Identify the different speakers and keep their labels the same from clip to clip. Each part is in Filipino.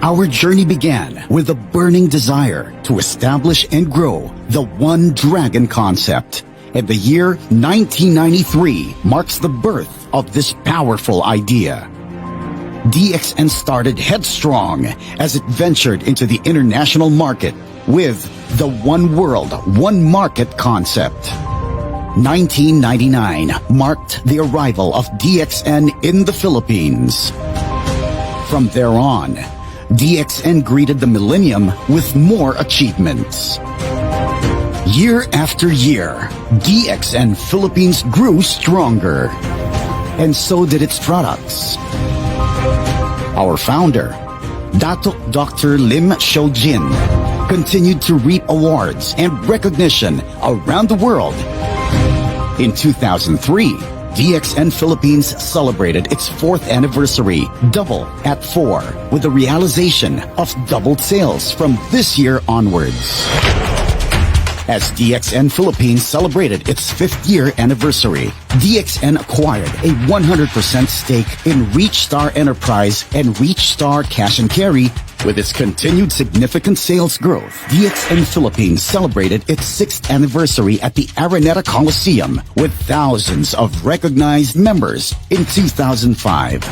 Speaker 1: Our journey began with a burning desire to establish and grow the One Dragon concept. And the year 1993 marks the birth of this powerful idea. DXN started headstrong as it ventured into the international market with the One World, One Market concept. 1999 marked the arrival of DXN in the Philippines. From there on, DXN greeted the millennium with more achievements. Year after year, DXN Philippines grew stronger, and so did its products. Our founder, Dr. Lim Shoujin, continued to reap awards and recognition around the world. In 2003, DXN Philippines celebrated its 4th anniversary, Double at 4, with the realization of doubled sales from this year onwards. As DXN Philippines celebrated its 5th year anniversary, DXN acquired a 100% stake in ReachStar Enterprise and ReachStar Cash and Carry. With its continued significant sales growth, DXN Philippines celebrated its 6th anniversary at the Araneta Coliseum with thousands of recognized members in 2005.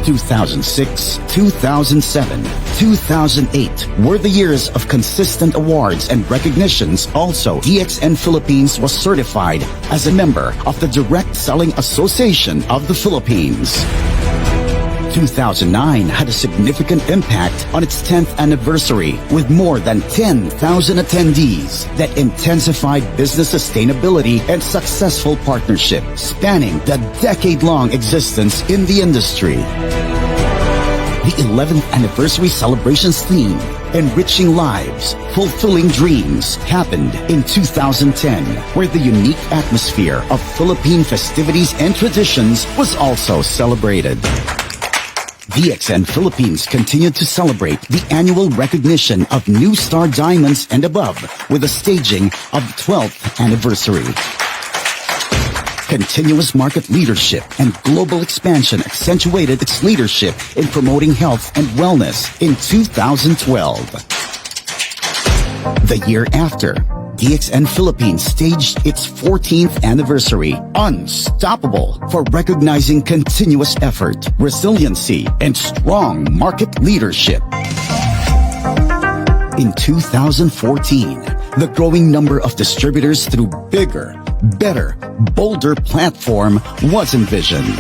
Speaker 1: 2006, 2007, 2008 were the years of consistent awards and recognitions. Also, DXN Philippines was certified as a member of the Direct Selling Association of the Philippines. 2009 had a significant impact on its 10th anniversary with more than 10,000 attendees that intensified business sustainability and successful partnership spanning the decade-long existence in the industry. The 11th anniversary celebrations theme, Enriching Lives, Fulfilling Dreams, happened in 2010, where the unique atmosphere of Philippine festivities and traditions was also celebrated. DXN Philippines continued to celebrate the annual recognition of New Star Diamonds and above with the staging of the 12th anniversary. Continuous market leadership and global expansion accentuated its leadership in promoting health and wellness in 2012. The year after, DXN Philippines staged its 14th anniversary, Unstoppable, for recognizing continuous effort, resiliency, and strong market leadership. In 2014, the growing number of distributors through bigger, better, bolder platform was envisioned.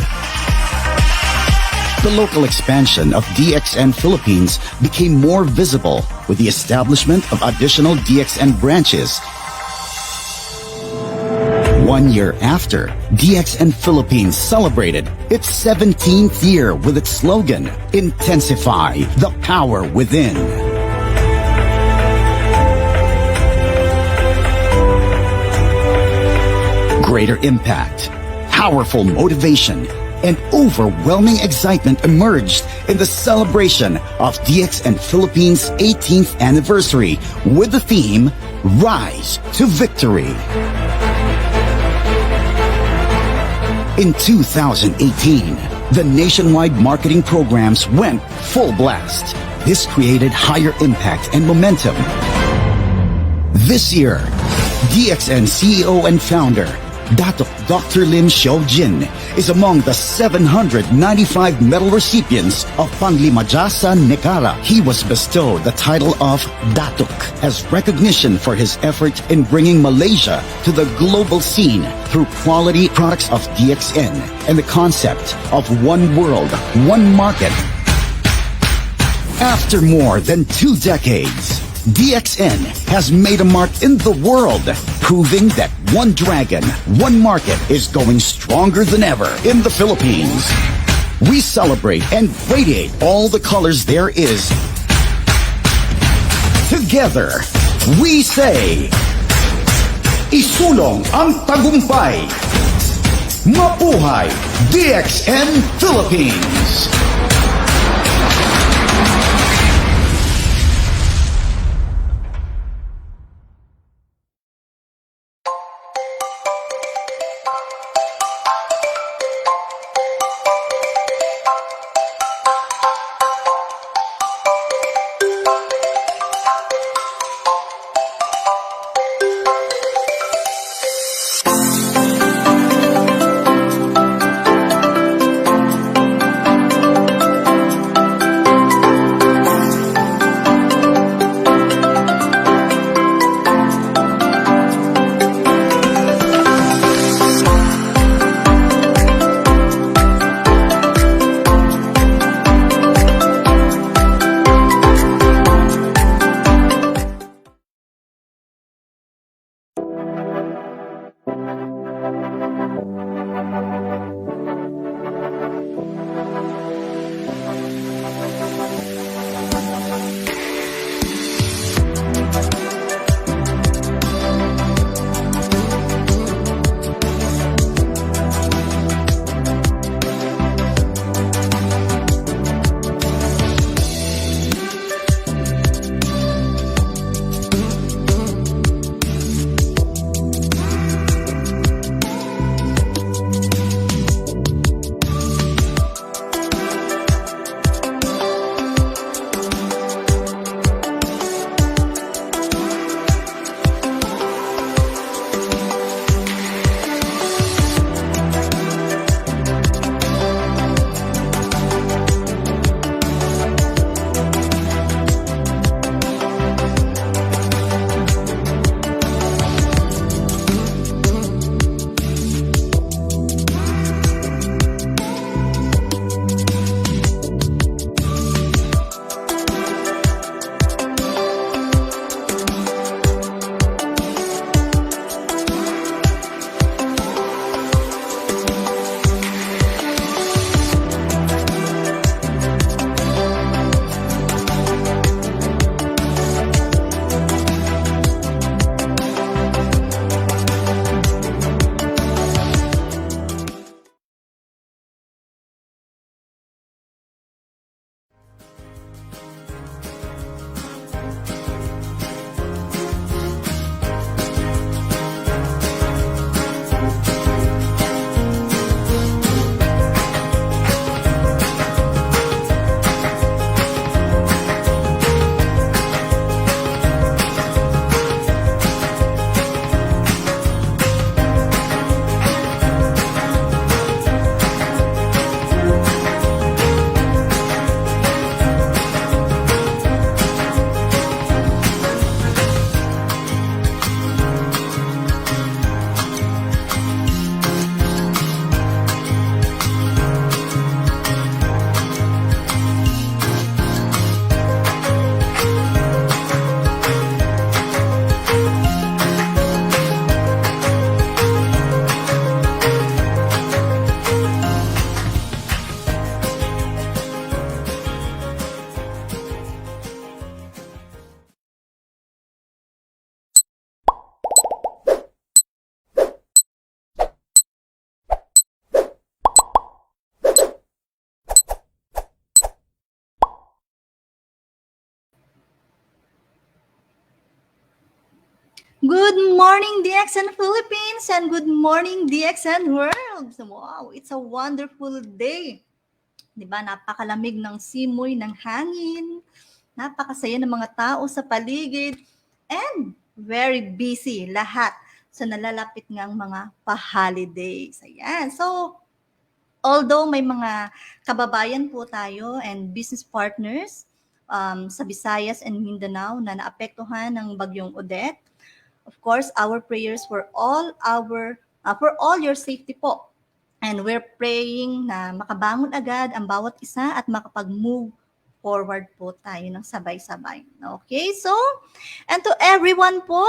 Speaker 1: The local expansion of DXN Philippines became more visible with the establishment of additional DXN branches. 1 year after, DXN Philippines celebrated its 17th year with its slogan, Intensify the Power Within. Greater impact, powerful motivation, and overwhelming excitement emerged in the celebration of DXN Philippines' 18th anniversary with the theme, Rise to Victory. In 2018, the nationwide marketing programs went full blast. This created higher impact and momentum. This year, DXN CEO and founder, Dr. Lim Shoujin, is among the 795 medal recipients of Panlimajasa Negara. He was bestowed the title of Datuk as recognition for his effort in bringing Malaysia to the global scene through quality products of DXN and the concept of one world, one market. After more than 2 decades, DXN has made a mark in the world, proving that One Dragon, One Market is going stronger than ever in the Philippines. We celebrate and radiate all the colors there is. Together, we say, isulong ang tagumpay. Mabuhay DXN Philippines!
Speaker 2: Good morning, DXN Philippines, and good morning, DXN World. Wow, it's a wonderful day. Diba, napakalamig ng simoy ng hangin, napakasaya ng mga tao sa paligid, and very busy lahat sa nalalapit ngang mga pa-holidays. Ayan. So, although may mga kababayan po tayo and business partners sa Visayas and Mindanao na naapektuhan ng bagyong Odette, of course, our prayers for all your safety po. And we're praying na makabangon agad ang bawat isa at makapag-move forward po tayo ng sabay-sabay. Okay? So, and to everyone po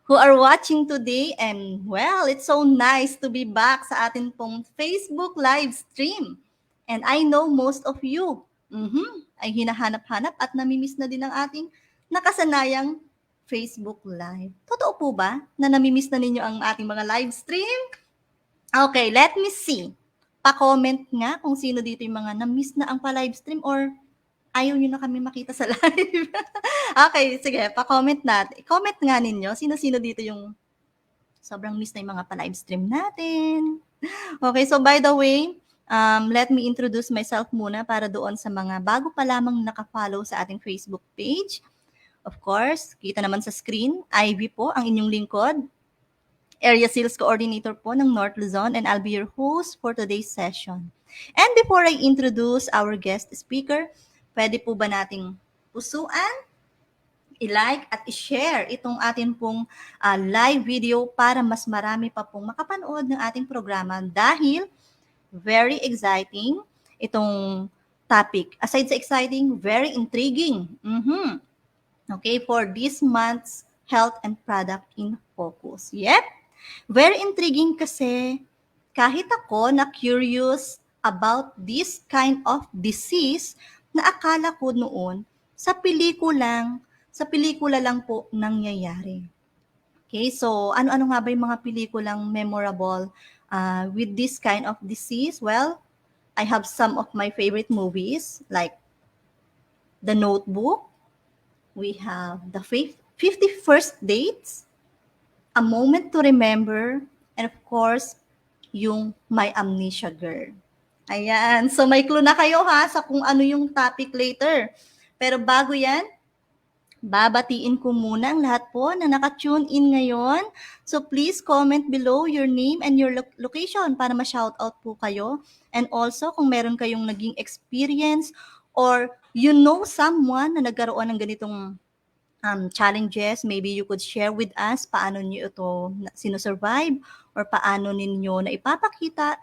Speaker 2: who are watching today, and well, it's so nice to be back sa atin pong Facebook live stream. And I know most of you ay hinahanap-hanap at namimiss na din ang ating nakasanayang Facebook Live. Totoo po ba na namimiss na ninyo ang ating mga live stream? Okay, let me see. Pa-comment nga kung sino dito yung mga na-miss na ang pa-live stream or ayaw nyo na kami makita sa live. Okay, sige, pa-comment natin. I-comment nga ninyo, sino-sino dito yung sobrang miss na yung mga pa-live stream natin. Okay, so by the way, let me introduce myself muna para doon sa mga bago pa lamang nakafollow sa ating Facebook page. Of course, kita naman sa screen, Ivy po, ang inyong lingkod. Area Sales Coordinator po ng North Luzon, and I'll be your host for today's session. And before I introduce our guest speaker, pwede po ba nating pusuan, i-like at i-share itong ating pong live video para mas marami pa pong makapanood ng ating programa dahil very exciting itong topic. Aside sa exciting, very intriguing. Okay, for this month's Health and Product in Focus. Yep, very intriguing kasi kahit ako na curious about this kind of disease na akala ko noon sa pelikula lang po nangyayari. Okay, so ano-ano nga ba yung mga pelikulang memorable with this kind of disease? Well, I have some of my favorite movies like The Notebook. We have the 51st Dates, A Moment to Remember, and of course, yung My Amnesia Girl. Ayan. So may clue na kayo ha sa kung ano yung topic later. Pero bago yan, babatiin ko muna ang lahat po na naka-tune in ngayon. So please comment below your name and your location para ma-shoutout po kayo. And also kung meron kayong naging experience or you know someone na nagkaroon ng ganitong challenges, maybe you could share with us paano niyo ito sinusurvive or paano ninyo na ipapakita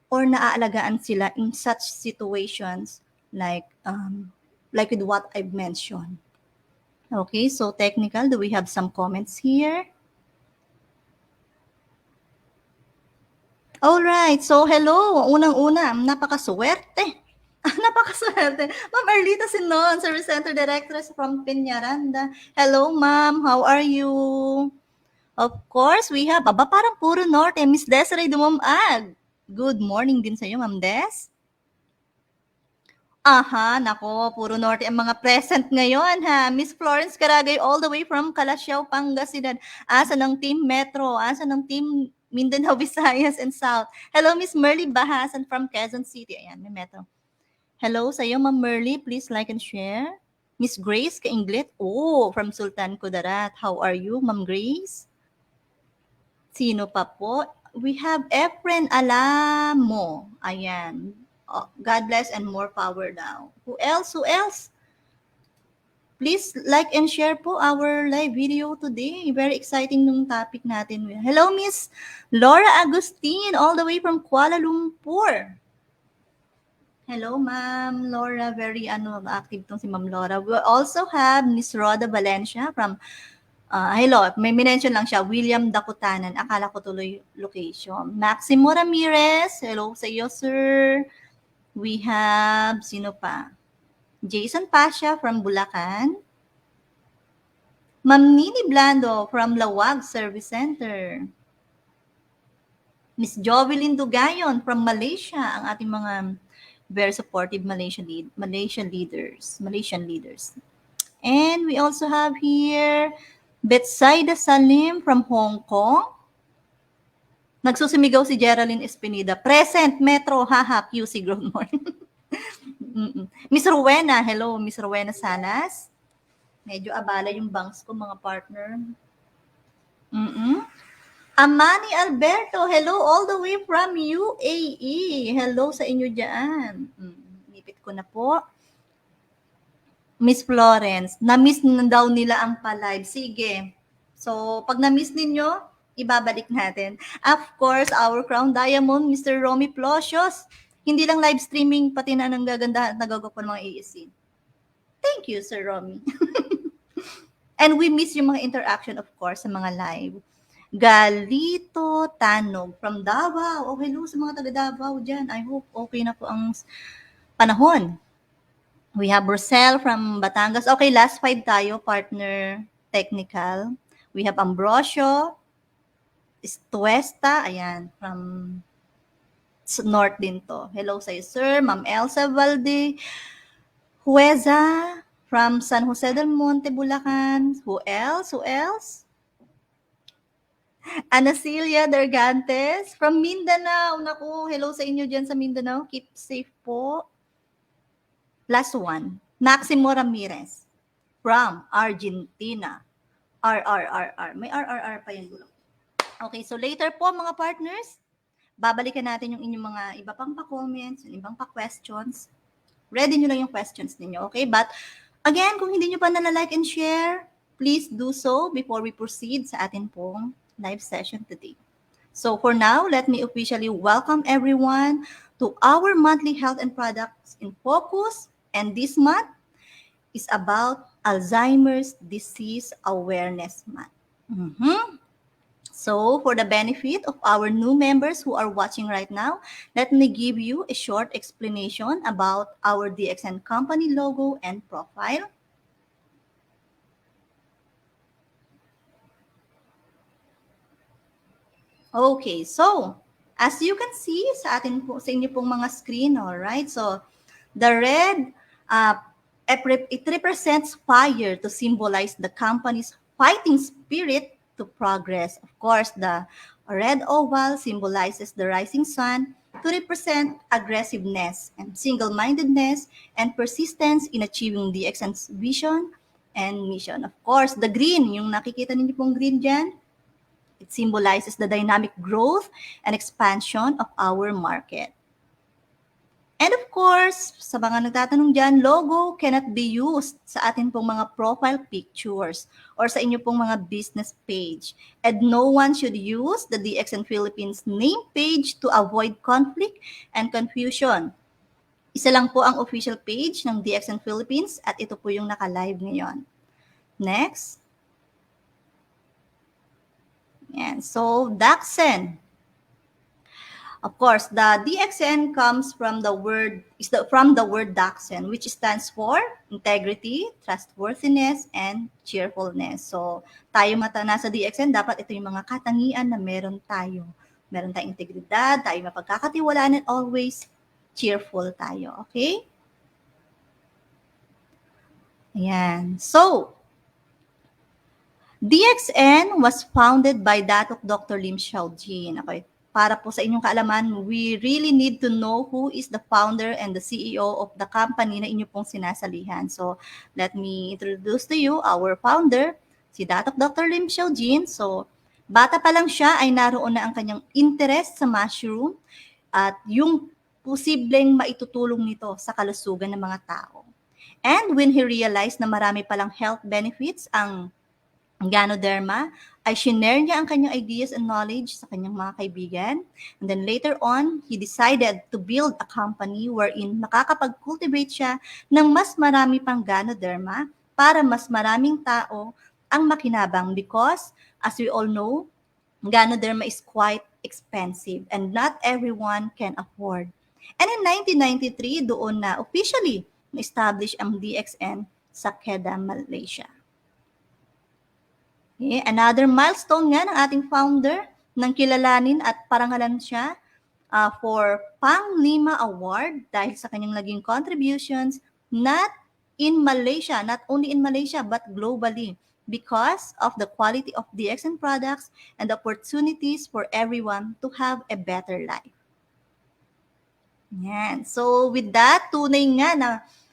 Speaker 2: or naaalagaan sila in such situations like with what I've mentioned. Okay, so technical, do we have some comments here? All right, so hello, unang-una, napakaswerte. Napakaswerte. Ma'am Erlita Sinon, Service Center Directress from Peñaranda. Hello, ma'am. How are you? Of course, we have, parang puro norte. Miss Desiree Dumamag. Good morning din sa iyo, Ma'am Des. Aha, nako, puro norte ang mga present ngayon, ha. Miss Florence Caragay, all the way from Calasiao, Pangasinan. Asa ng Team Metro? Asa ng Team Mindanao, Visayas, and South? Hello, Miss Merly Bahasan from Quezon City. Ayan, may Metro. Hello sa iyo, Ma'am Merly. Please like and share. Miss Grace Kainglit. Oh, from Sultan Kudarat. How are you, Ma'am Grace? Sino pa po? We have Efren Alamo. Ayan. Oh, God bless and more power daw. Who else? Who else? Please like and share po our live video today. Very exciting nung topic natin. Hello, Miss Laura Agustin, all the way from Kuala Lumpur. Hello, Ma'am Laura. Very active tong si Ma'am Laura. We also have Miss Roda Valencia from, hello, may mention lang siya, William Dakutanan. Akala ko tuloy location. Maximo Ramirez. Hello sa iyo, sir. We have, sino pa? Jason Pasha from Bulacan. Ma'am Nini Blando from Lawag Service Center. Miss Jovelyn Dugayon from Malaysia. Ang ating mga very supportive Malaysian leaders. And we also have here Betsaida Salim from Hong Kong. Nagsusumigaw si Geraldine Espinida. Present, Metro, haha, QC, good morning. Miss Rowena, hello, Miss Rowena Salas. Medyo abala yung bangs ko, mga partner. Amani Alberto, hello all the way from UAE. Hello sa inyo dyan. Nipit ko na po. Miss Florence, na-miss na daw nila ang pa-live. Sige. So, pag na-miss ninyo, ibabalik natin. Of course, our crown diamond, Mr. Romy Plosios. Hindi lang live streaming, pati na nang gagandahan at nagagawa po ng mga AEC. Thank you, Sir Romy. And we miss yung mga interaction, of course, sa mga live. Galito Tanog from Davao. Oh, hello sa mga taga Davao dyan. I hope okay na po ang panahon. We have Rosel from Batangas. Okay, last 5 tayo, partner technical. We have Ambrosio, Tuesta, ayan, from North din to. Hello sa'yo, sir. Ma'am Elsa Valde Hueza from San Jose del Monte, Bulacan. Who else? Who else? Anacilia Dergantes from Mindanao. Naku, hello sa inyo dyan sa Mindanao. Keep safe po. Last one. Maximo Ramirez from Argentina. R. May R pa yung dulo. Okay, so later po mga partners, babalikan natin yung inyong mga iba pang pa-comments, yung ibang pa-questions. Ready nyo lang yung questions ninyo, okay? But again, kung hindi nyo pa nala-like and share, please do so before we proceed sa atin pong live session today. So for now, let me officially welcome everyone to our monthly health and products in focus. And this month is about Alzheimer's Disease Awareness Month. So for the benefit of our new members who are watching right now, let me give you a short explanation about our DXN company logo and profile. Okay, so as you can see sa atin po, sa inyo pong mga screen, all right? So the red, it represents fire to symbolize the company's fighting spirit to progress. Of course, the red oval symbolizes the rising sun to represent aggressiveness and single-mindedness and persistence in achieving the DXN's vision and mission. Of course, the green, yung nakikita ninyo pong green dyan, it symbolizes the dynamic growth and expansion of our market. And of course, sa mga nagtatanong dyan, logo cannot be used sa atin pong mga profile pictures or sa inyo pong mga business page. And no one should use the DXN Philippines name page to avoid conflict and confusion. Isa lang po ang official page ng DXN Philippines at ito po yung naka-live ngayon. Next. Yan. So, DXN. Of course, the DXN comes from the word DXN, which stands for integrity, trustworthiness, and cheerfulness. So, tayo nasa DXN, dapat ito yung mga katangian na meron tayo. Meron tayong integridad, tayo mapagkakatiwalaan, and always cheerful tayo. Okay? Ayan. So, DXN was founded by that of Dr. Lim Xiaojin. Okay? Para po sa inyong kaalaman, we really need to know who is the founder and the CEO of the company na inyo pong sinasalihan. So, let me introduce to you our founder, si that of Dr. Lim Xiaojin. So, bata pa lang siya ay naroon na ang kanyang interest sa mushroom at yung posibleng maitutulong nito sa kalusugan ng mga tao. And when he realized na marami palang health benefits ang Ganoderma, ay shinare niya ang kanyang ideas and knowledge sa kanyang mga kaibigan. And then later on, he decided to build a company wherein makakapag-cultivate siya ng mas marami pang Ganoderma para mas maraming tao ang makinabang because, as we all know, Ganoderma is quite expensive and not everyone can afford. And in 1993, doon na officially na-establish ang DXN sa Kedah, Malaysia. Okay, another milestone nga ng ating founder nang kilalanin at parangalan siya for Pang-5 Award dahil sa kanyang naging contributions not only in Malaysia but globally because of the quality of DXN products and the opportunities for everyone to have a better life. Yan. So with that, tunay nga na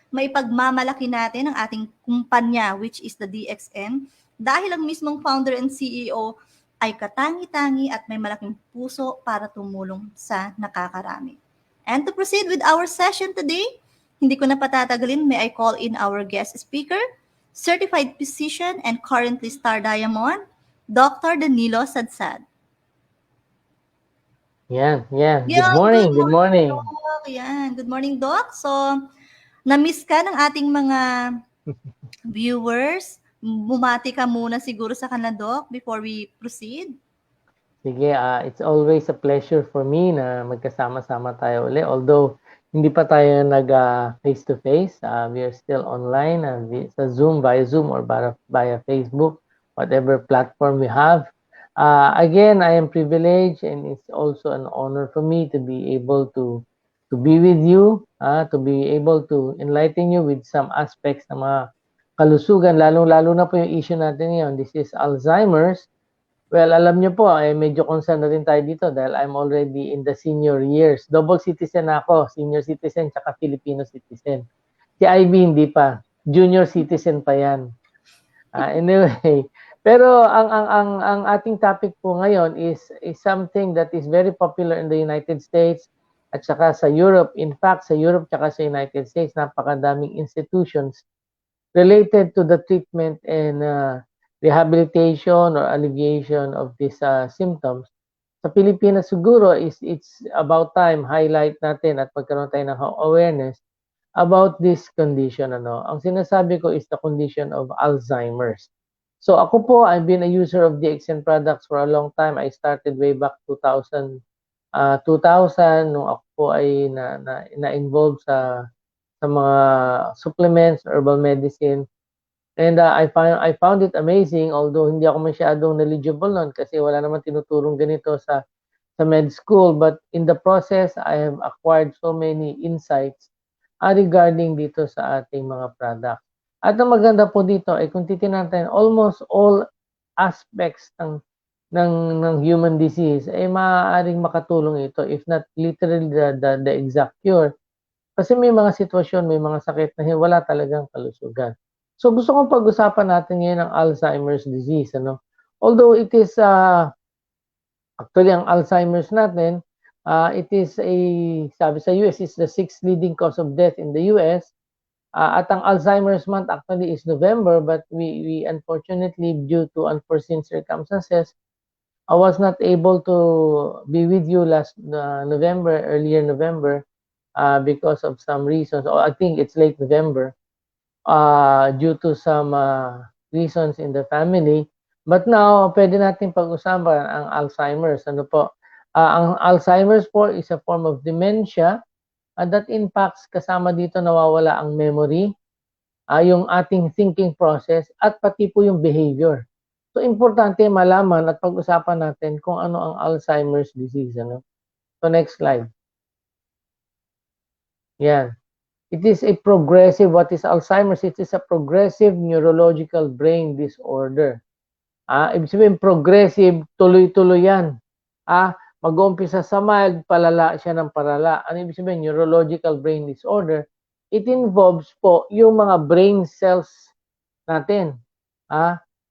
Speaker 2: maipagmamalaki natin ang ating kumpanya, which is the DXN, dahil ang mismong founder and CEO ay katangi-tangi at may malaking puso para tumulong sa nakakarami. And to proceed with our session today, hindi ko na patatagalin, may I call in our guest speaker, certified physician and currently Star Diamond, Dr. Danilo Sadsad.
Speaker 3: Yeah. Good
Speaker 2: Yeah,
Speaker 3: morning.
Speaker 2: good
Speaker 3: Good morning.
Speaker 2: Doc. Yan. Good morning, Doc. So, na-miss ka ng ating mga viewers. Bumati ka muna siguro sa kanila, Doc, before we proceed.
Speaker 3: Sige, it's always a pleasure for me na magkasama-sama tayo uli. Although hindi pa tayo nag face-to-face, we are still online sa Zoom, via Zoom or via Facebook, whatever platform we have. Again, I am privileged and it's also an honor for me to be able to be with you, to be able to enlighten you with some aspects ng mga kalusugan, lalo na po yung issue natin ngayon. This is Alzheimer's. Well, alam niyo po, medyo concerned na rin tayo dito dahil I'm already in the senior years. Double citizen ako, senior citizen tsaka Filipino citizen. Si Ivy hindi pa, junior citizen pa yan. Anyway, pero ang ating topic po ngayon is something that is very popular in the United States at saka sa Europe. In fact, sa Europe tsaka sa United States, napakadaming institutions related to the treatment and rehabilitation or alleviation of these symptoms. Sa Pilipinas siguro it's about time highlight natin at magkaroon tayo ng awareness about this condition. Ang sinasabi ko is the condition of Alzheimer's. So ako po, I've been a user of DXN products for a long time. I started way back 2000 nung ako po ay na-involve sa mga supplements, herbal medicine. And I found it amazing, although hindi ako masyadong knowledgeable nun kasi wala naman tinuturong ganito sa med school. But in the process, I have acquired so many insights regarding dito sa ating mga products. At ang maganda po dito ay kung titingnan natin, almost all aspects ng human disease ay maaaring makatulong ito, if not literally the exact cure. Kasi may mga sitwasyon, may mga sakit na wala talagang kalusugan. So gusto kong pag-usapan natin ngayon ang Alzheimer's disease. Although it is, actually ang Alzheimer's natin, it is sabi sa US, is the 6th leading cause of death in the US. At ang Alzheimer's month actually is November, but we unfortunately, due to unforeseen circumstances, I was not able to be with you last earlier November, because of some reasons, or I think it's late November, due to some reasons in the family. But now, pwede natin pag-usapan ang Alzheimer's. Ang Alzheimer's po is a form of dementia that impacts, kasama dito nawawala ang memory, yung ating thinking process, at pati po yung behavior. So, importante malaman at pag-usapan natin kung ano ang Alzheimer's disease. So, next slide. Yan. It is a progressive, what is Alzheimer's? It is a progressive neurological brain disorder. Ibig sabihin, progressive, tuloy-tuloy yan. Mag-uumpisa sa mild, palala siya ng palala. Ano ibig sabihin? Neurological brain disorder. It involves po yung mga brain cells natin.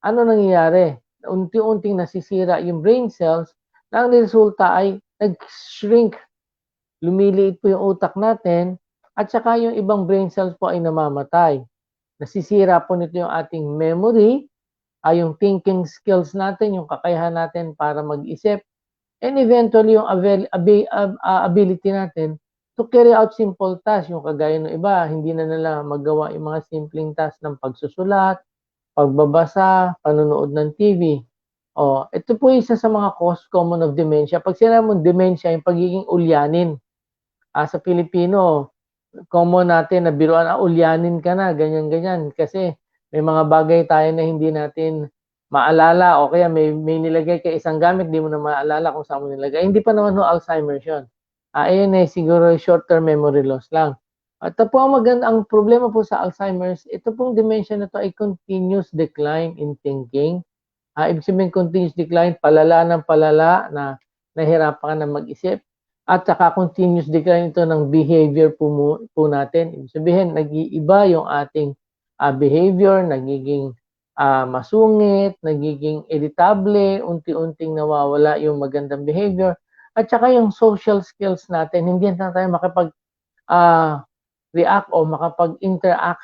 Speaker 3: Ano nangyayari? Unti-unting nasisira yung brain cells na ang resulta ay nag-shrink. Lumiliit po yung utak natin at saka yung ibang brain cells po ay namamatay. Nasisira po nito yung ating memory, yung thinking skills natin, yung kakayahan natin para mag-isip, and eventually yung ability natin to carry out simple tasks. Yung kagaya ng iba, hindi na nila magawa yung mga simpleng tasks ng pagsusulat, pagbabasa, panonood ng TV. Ito po isa sa mga cause common of dementia. Pag sinabi mong dementia, yung pagiging ulyanin. Sa Pilipino, common natin na biruan, ulyanin ka na, ganyan-ganyan. Kasi may mga bagay tayo na hindi natin maalala o kaya may nilagay ka isang gamit, di mo na maalala kung saan mo nilagay. Hindi pa naman Alzheimer's yun. Ayun siguro short-term memory loss lang. At ito po ang problema po sa Alzheimer's, ito pong dementia na to ay continuous decline in thinking. Ibig sabihin continuous decline, palala ng palala na nahihirapan ka na mag-isip. At saka continuous decline ito ng behavior po natin. Ibig sabihin, nag-iiba yung ating behavior, nagiging masungit, nagiging irritable, unti-unting nawawala yung magandang behavior. At saka yung social skills natin, hindi na tayo react o makapag-interact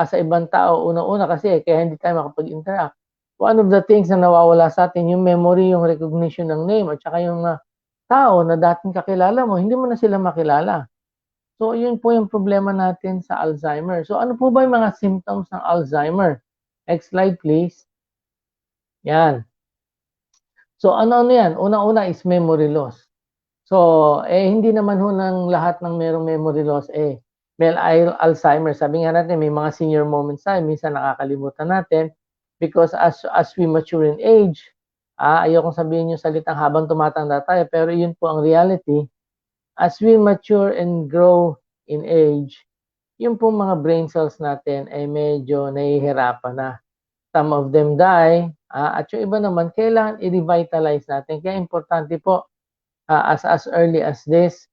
Speaker 3: sa ibang tao. Una-una kasi kaya hindi tayo makapag-interact. One of the things na nawawala sa atin, yung memory, yung recognition ng name, at saka yung tao na dating kakilala mo, hindi mo na sila makilala. So, yun po yung problema natin sa Alzheimer. So, ano po ba yung mga symptoms ng Alzheimer? Next slide, please. Yan. So, ano-ano yan? Una-una is memory loss. So, hindi naman ho ng lahat ng merong memory loss, may Alzheimer. Sabi nga natin, may mga senior moments tayo, minsan nakakalimutan natin because as we mature in age, ayokong sabihin yung salitang habang tumatanda tayo, pero yun po ang reality. As we mature and grow in age, yung po mga brain cells natin ay medyo nahihirapan na. Some of them die, at yung iba naman, kailangan i-revitalize natin. Kaya importante po, as early as this,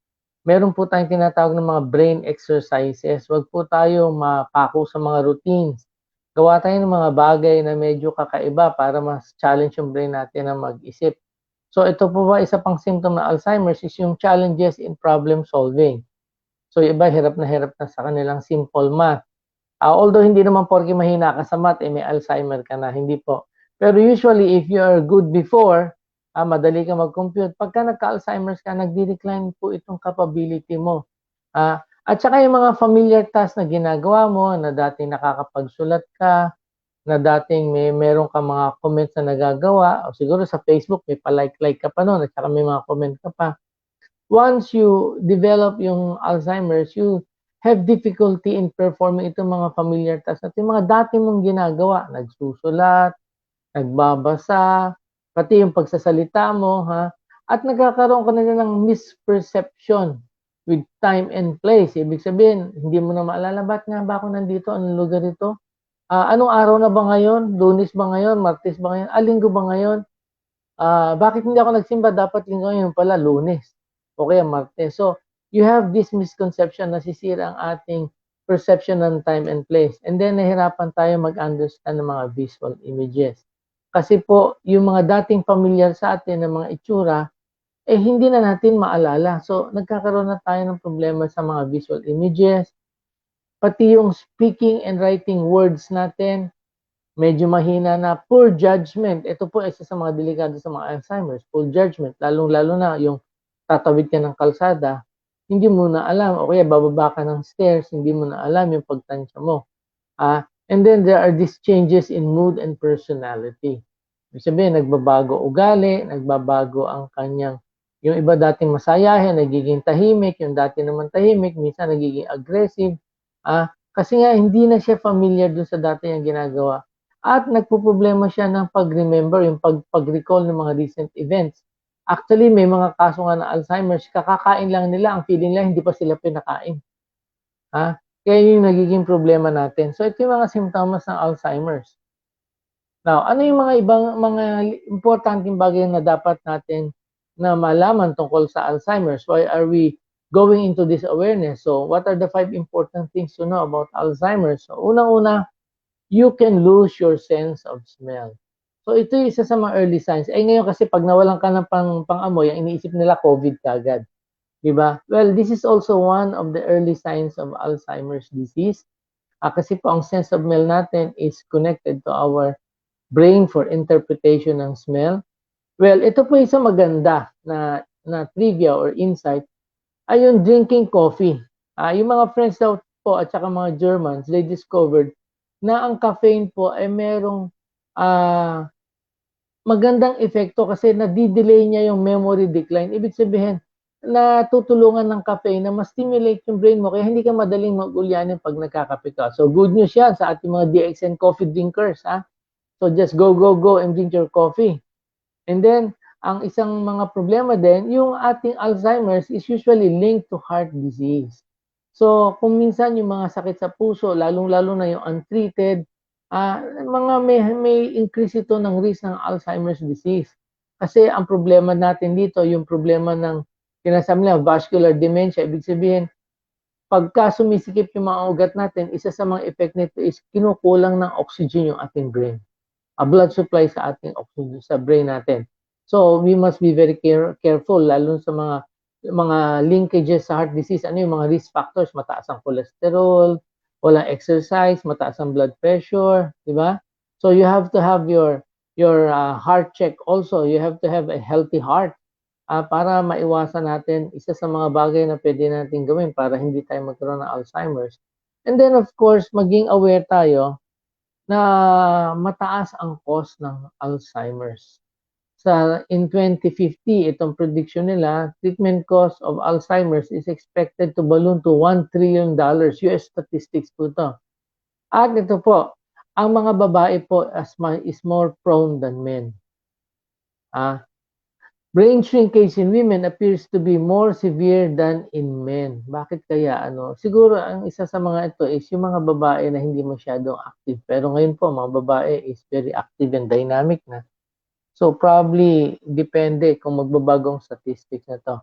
Speaker 3: meron po tayong tinatawag ng mga brain exercises. Huwag po tayo mapako sa mga routines. Gawa tayo ng mga bagay na medyo kakaiba para mas challenge yung brain natin na mag-isip. So ito po ba isa pang symptom ng Alzheimer's is yung challenges in problem solving. So iba hirap na sa kanilang simple math. Although hindi naman porke mahina ka sa math, may Alzheimer ka na. Hindi po. Pero usually if you are good before, madali ka mag-compute. Pagka nagka-Alzheimer's ka, nagdi-decline po itong capability mo. At saka yung mga familiar tasks na ginagawa mo, na dating nakakapagsulat ka, na dating meron ka mga comments na nagagawa, o siguro sa Facebook may pa-like ka pa noon, at saka may mga comment ka pa. Once you develop yung Alzheimer's, you have difficulty in performing itong mga familiar tasks at yung mga dati mong ginagawa, nagsusulat, nagbabasa, pati yung pagsasalita mo, at nagkakaroon ka na ng misperception with time and place. Ibig sabihin, hindi mo na maalala, ba't nga ba ako nandito? Anong lugar ito? Anong araw na ba ngayon? Lunes ba ngayon? Martes ba ngayon? Linggo ba ngayon? Bakit hindi ako nagsimba? Dapat linggo ngayon pala, Lunes. O kaya Martes. So, you have this misconception na nasisira ang ating perception ng time and place. And then, nahirapan tayo mag-understand ng mga visual images. Kasi po, yung mga dating familiar sa atin ng mga itsura, hindi na natin maalala. So, nagkakaroon na tayo ng problema sa mga visual images. Pati yung speaking and writing words natin, medyo mahina na. Poor judgment. Ito po isa sa mga delikado sa mga Alzheimer's. Poor judgment. Lalong-lalo na yung tatawid ka ng kalsada, hindi mo na alam. O kaya bababa ka ng stairs, hindi mo na alam yung pagtansya mo. And then there are these changes in mood and personality. Ibig sabihin, nagbabago ugali, nagbabago ang kanyang, yung iba dating masayahin, nagiging tahimik, yung dati naman tahimik, minsan nagiging aggressive. Kasi nga, hindi na siya familiar dun sa dati niyang ginagawa. At nagpo-problema siya ng pag-remember, yung pag-recall ng mga recent events. Actually, may mga kaso nga na Alzheimer's, kakakain lang nila, ang feeling lang, hindi pa sila pinakain. Kaya yung nagiging problema natin. So, ito yung mga symptoms ng Alzheimer's. Now, ano yung mga ibang mga importanteng bagay na dapat natin na malaman tungkol sa Alzheimer's? Why are we going into this awareness? So, what are the 5 important things to know about Alzheimer's? So, unang-una, you can lose your sense of smell. So, ito yung isa sa mga early signs. Ngayon kasi pag nawalan ka ng pang-amoy, ang iniisip nila COVID kagad. Diba? Well, this is also one of the early signs of Alzheimer's disease. Kasi po ang sense of smell natin is connected to our brain for interpretation ng smell. Well, ito po isang maganda na trivia or insight ay yung drinking coffee. Yung mga friends daw po at saka mga Germans, they discovered na ang caffeine po ay merong magandang epekto kasi nadidelay niya yung memory decline. Ibig sabihin, natutulungan ng caffeine na ma-stimulate yung brain mo kaya hindi ka madaling mag-ulyanin pag nagkakape ka. So, good news yan sa ating mga DXN coffee drinkers. So, just go and drink your coffee. And then, ang isang mga problema din, yung ating Alzheimer's is usually linked to heart disease. So, kung minsan yung mga sakit sa puso, lalong-lalo na yung untreated, may increase ito ng risk ng Alzheimer's disease. Kasi ang problema natin dito, yung problema ng sinasabi nila vascular dementia, ibig sabihin, pagka sumisikip yung mga ugat natin, isa sa mga effect nito is kinukulang ng oxygen yung ating brain. Blood supply sa ating oxygen sa brain natin. So, we must be very careful, lalo sa mga linkages sa heart disease. Ano yung mga risk factors? Mataas ang cholesterol, walang exercise, mataas ang blood pressure, di ba? So, you have to have your heart check also. You have to have a healthy heart para maiwasan natin isa sa mga bagay na pwede natin gawin para hindi tayo magkaroon ng Alzheimer's. And then, of course, maging aware tayo na mataas ang cost ng Alzheimer's. In 2050, itong prediction nila, treatment cost of Alzheimer's is expected to balloon to $1 trillion. US statistics po ito. At ito po, ang mga babae po is more prone than men. Brain shrinkage in women appears to be more severe than in men. Bakit kaya? Siguro ang isa sa mga ito is yung mga babae na hindi masyadong active. Pero ngayon po, mga babae is very active and dynamic na. So probably depende kung magbabagong statistics na to.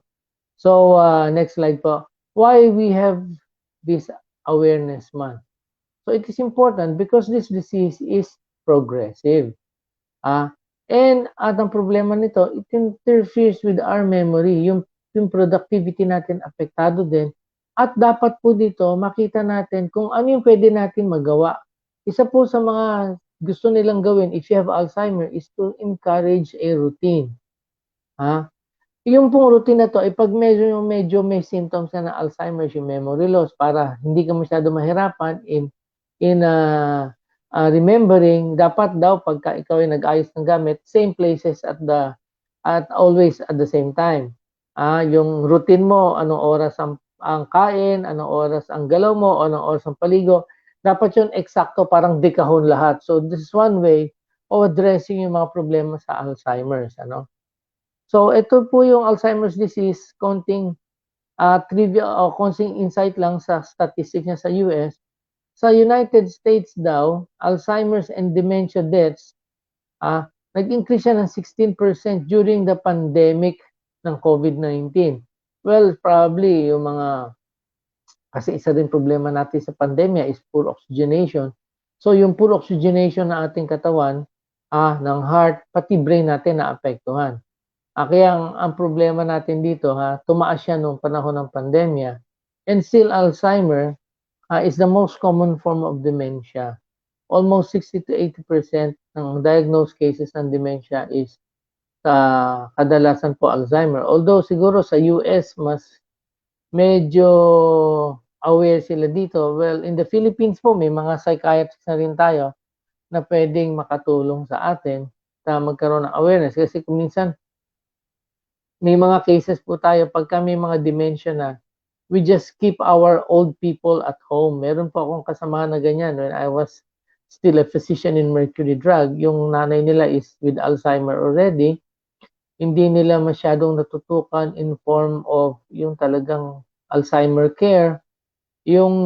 Speaker 3: So next slide po. Why we have this awareness month? So it is important because this disease is progressive. And ang problema nito, it interferes with our memory. Yung productivity natin apektado din. At dapat po dito makita natin kung ano yung pwede natin magawa. Isa po sa mga gusto nilang gawin if you have Alzheimer is to encourage a routine. Yung pong routine na to ay pag medyo may symptoms na Alzheimer's, yung memory loss, para hindi ka masyado mahirapan in remembering, dapat daw pagka ikaw ay nag-ayos ng gamit, same places at always at the same time. Yung routine mo, anong oras ang kain, anong oras ang galaw mo, anong oras ang paligo, dapat yun eksakto, parang dekahon lahat. So this is one way of addressing yung mga problema sa Alzheimer's. So ito po yung Alzheimer's disease, konting trivia o konting insight lang sa statistics niya sa US. Sa United States daw, Alzheimer's and dementia deaths, nag-increase siya ng 16% during the pandemic ng COVID-19. Well, probably yung kasi isa din problema natin sa pandemya is poor oxygenation. So yung poor oxygenation ng ating katawan, ng heart, pati brain natin naapektuhan. Kaya ang problema natin dito, tumaas siya nung panahon ng pandemya. And still Alzheimer is the most common form of dementia. Almost 60 to 80% ng diagnosed cases ng dementia is kadalasan po Alzheimer. Although siguro sa US mas medyo aware sila dito. Well, in the Philippines po, may mga psychiatrists na rin tayo na pwedeng makatulong sa atin na magkaroon ng awareness. Kasi kung minsan, may mga cases po tayo, pagka may mga dementia na, we just keep our old people at home. Meron po akong kasama na ganyan when I was still a physician in Mercury Drug. Yung nanay nila is with Alzheimer already. Hindi nila masyadong natutukan in form of yung talagang Alzheimer care. Yung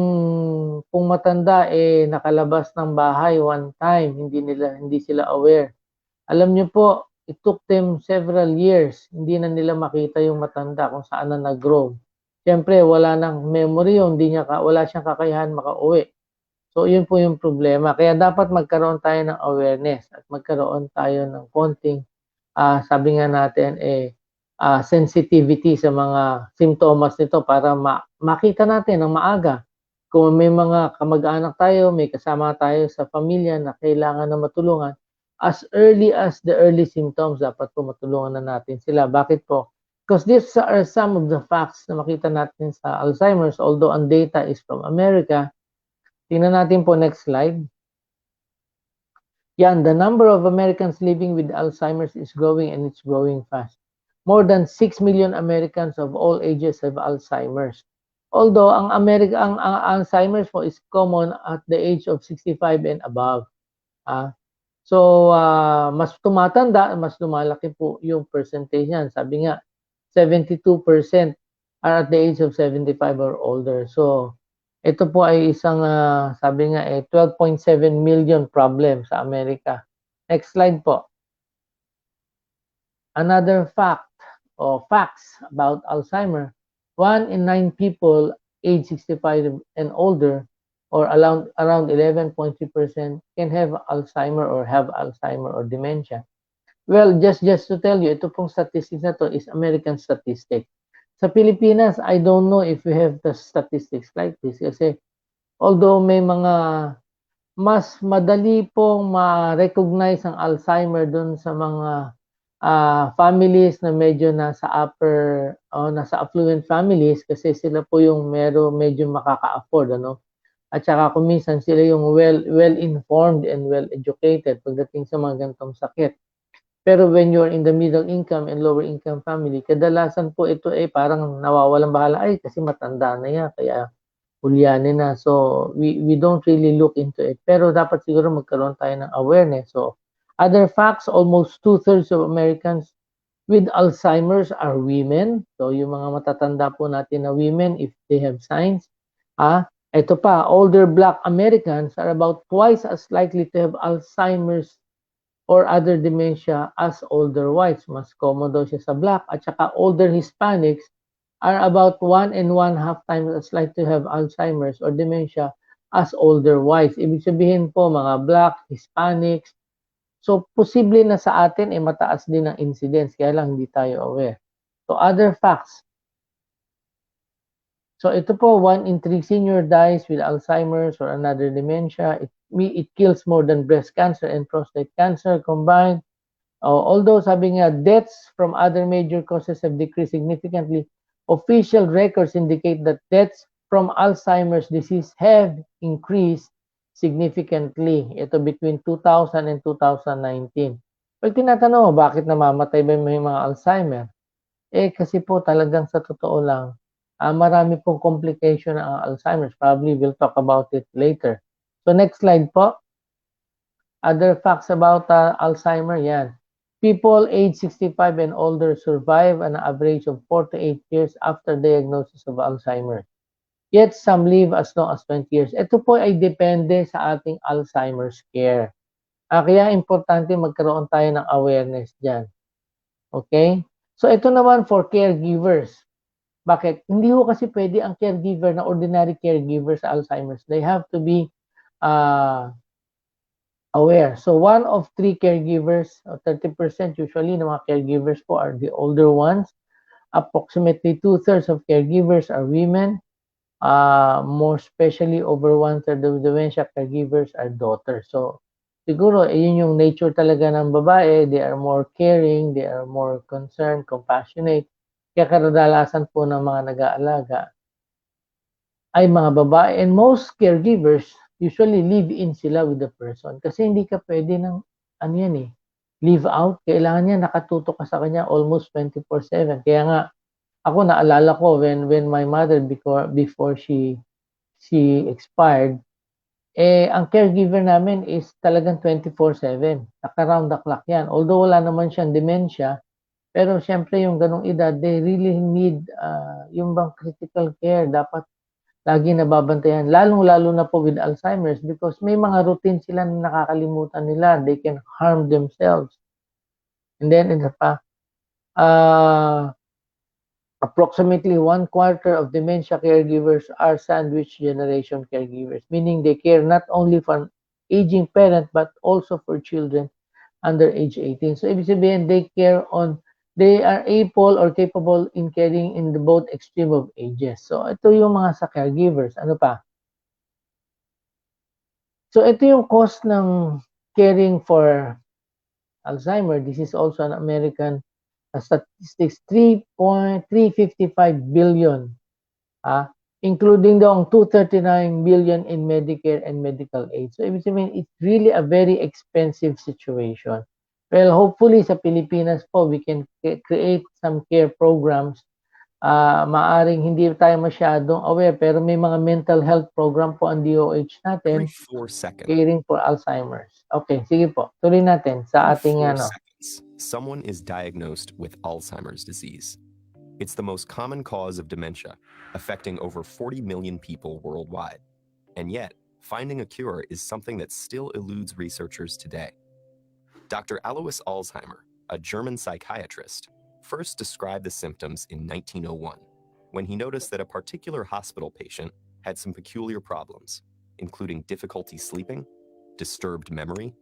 Speaker 3: kung matanda nakalabas ng bahay one time, hindi sila aware. Alam niyo po, it took them several years. Hindi na nila makita yung matanda kung saan na nag-grow. Siyempre, wala nang memory yun, wala siyang kakayahan makauwi. So, yun po yung problema. Kaya dapat magkaroon tayo ng awareness at magkaroon tayo ng konting, sabi nga natin, sensitivity sa mga symptoms nito para makita natin ng maaga. Kung may mga kamag-anak tayo, may kasama tayo sa pamilya na kailangan na matulungan, as early as the early symptoms, dapat po matulungan na natin sila. Bakit po? Because these are some of the facts na makita natin sa Alzheimer's, although ang data is from America. Tingnan natin po next slide. Yan, the number of Americans living with Alzheimer's is growing and it's growing fast. More than 6 million Americans of all ages have Alzheimer's. Although ang Alzheimer's po is common at the age of 65 and above. So, mas tumatanda, mas lumalaki po yung percentage niyan. Sabi nga, 72% are at the age of 75 or older. So, Ito po ay isang, sabi nga 12.7 million problem sa Amerika. Next slide po. Another fact or facts about Alzheimer, 1 in 9 people age 65 and older, or around 11.3% can have Alzheimer or dementia. Well, just to tell you, ito pong statistics na to is American statistic. Sa Pilipinas, I don't know if we have the statistics like this kasi although may mga mas madali pong ma-recognize ang Alzheimer dun sa mga families na medyo nasa nasa affluent families kasi sila po yung medyo makaka-afford, ano? At saka kung minsan sila yung well-informed and well-educated pagdating sa mga ganitong sakit. Pero when you're in the middle income and lower income family, kadalasan po ito parang nawawalang bahala, ay kasi matanda na yan, kaya hulyanin na. So, we don't really look into it. Pero dapat siguro magkaroon tayo ng awareness. So, other facts, almost 2/3 of Americans with Alzheimer's are women. So, yung mga matatanda po natin na women, if they have signs. Ito pa, older Black Americans are about twice as likely to have Alzheimer's or other dementia as older whites. Mas common daw siya sa Black. At saka older Hispanics are about 1.5 times as likely to have Alzheimer's or dementia as older whites. Ibig sabihin po, mga Black, Hispanics, so posible na sa atin mataas din ang incidence, kaya lang hindi tayo aware. So other facts. So ito po, 1 in 3 senior dies with Alzheimer's or another dementia. It kills more than breast cancer and prostate cancer combined. Although sabi nga, deaths from other major causes have decreased significantly, official records indicate that deaths from Alzheimer's disease have increased significantly. Ito between 2000 and 2019. Pag tinatanong mo, bakit namamatay ba yung mga Alzheimer? Kasi po talagang sa totoo lang, marami pong complication ng Alzheimer's. Probably we'll talk about it later. So next slide po. Other facts about Alzheimer, yan. People age 65 and older survive an average of 4 to 8 years after diagnosis of Alzheimer. Yet some live as long as 20 years. Ito po ay depende sa ating Alzheimer's care. Kaya importante magkaroon tayo ng awareness dyan. Okay? So ito naman for caregivers. Bakit? Hindi ho kasi pwede ang caregiver na ordinary caregiver sa Alzheimer's. They have to be aware. So 1 of 3 caregivers, 30% usually ng mga caregivers po are the older ones. Approximately 2/3 of caregivers are women. More especially over 1/3 of dementia caregivers are daughters. So siguro yun yung nature talaga ng babae. They are more caring, they are more concerned, compassionate. Kaya kadalasan po ng mga nag-aalaga ay mga babae, and most caregivers usually live in sila with the person kasi hindi ka pwede ng live out. Kailangan niya nakatutok ka sa kanya almost 24/7. Kaya nga ako naalala ko when my mother before she expired, ang caregiver namin is talagang 24/7. Naka-round the clock yan. Although wala naman siyang dementia, pero syempre yung ganong edad, they really need yung bang critical care. Dapat lagi nababantayan, lalong-lalo na po with Alzheimer's because may mga routine sila na nakakalimutan nila. They can harm themselves. And then, approximately 1/4 of dementia caregivers are sandwich generation caregivers, meaning they care not only for an aging parent but also for children under age 18. So, ibig sabihin, they are able or capable in caring in the both extreme of ages. So, ito yung mga sa caregivers. Ano pa? So, ito yung cost ng caring for Alzheimer. This is also an American statistics, 3.355 billion. Including daw ang 239 billion in Medicare and medical aid. So, ibig sabihin, it's really a very expensive situation. Well, hopefully sa Pilipinas po, we can create some care programs. Maaring hindi tayo masyadong aware, pero may mga mental health program po ang DOH natin.
Speaker 4: 4 seconds.
Speaker 3: Caring for Alzheimer's. Okay, sige po. Tuloy natin sa ating
Speaker 4: 4 seconds. Someone is diagnosed with Alzheimer's disease. It's the most common cause of dementia, affecting over 40 million people worldwide. And yet, finding a cure is something that still eludes researchers today. Dr. Alois Alzheimer, a German psychiatrist, first described the symptoms in 1901, when he noticed that a particular hospital patient had some peculiar problems, including difficulty sleeping, disturbed memory,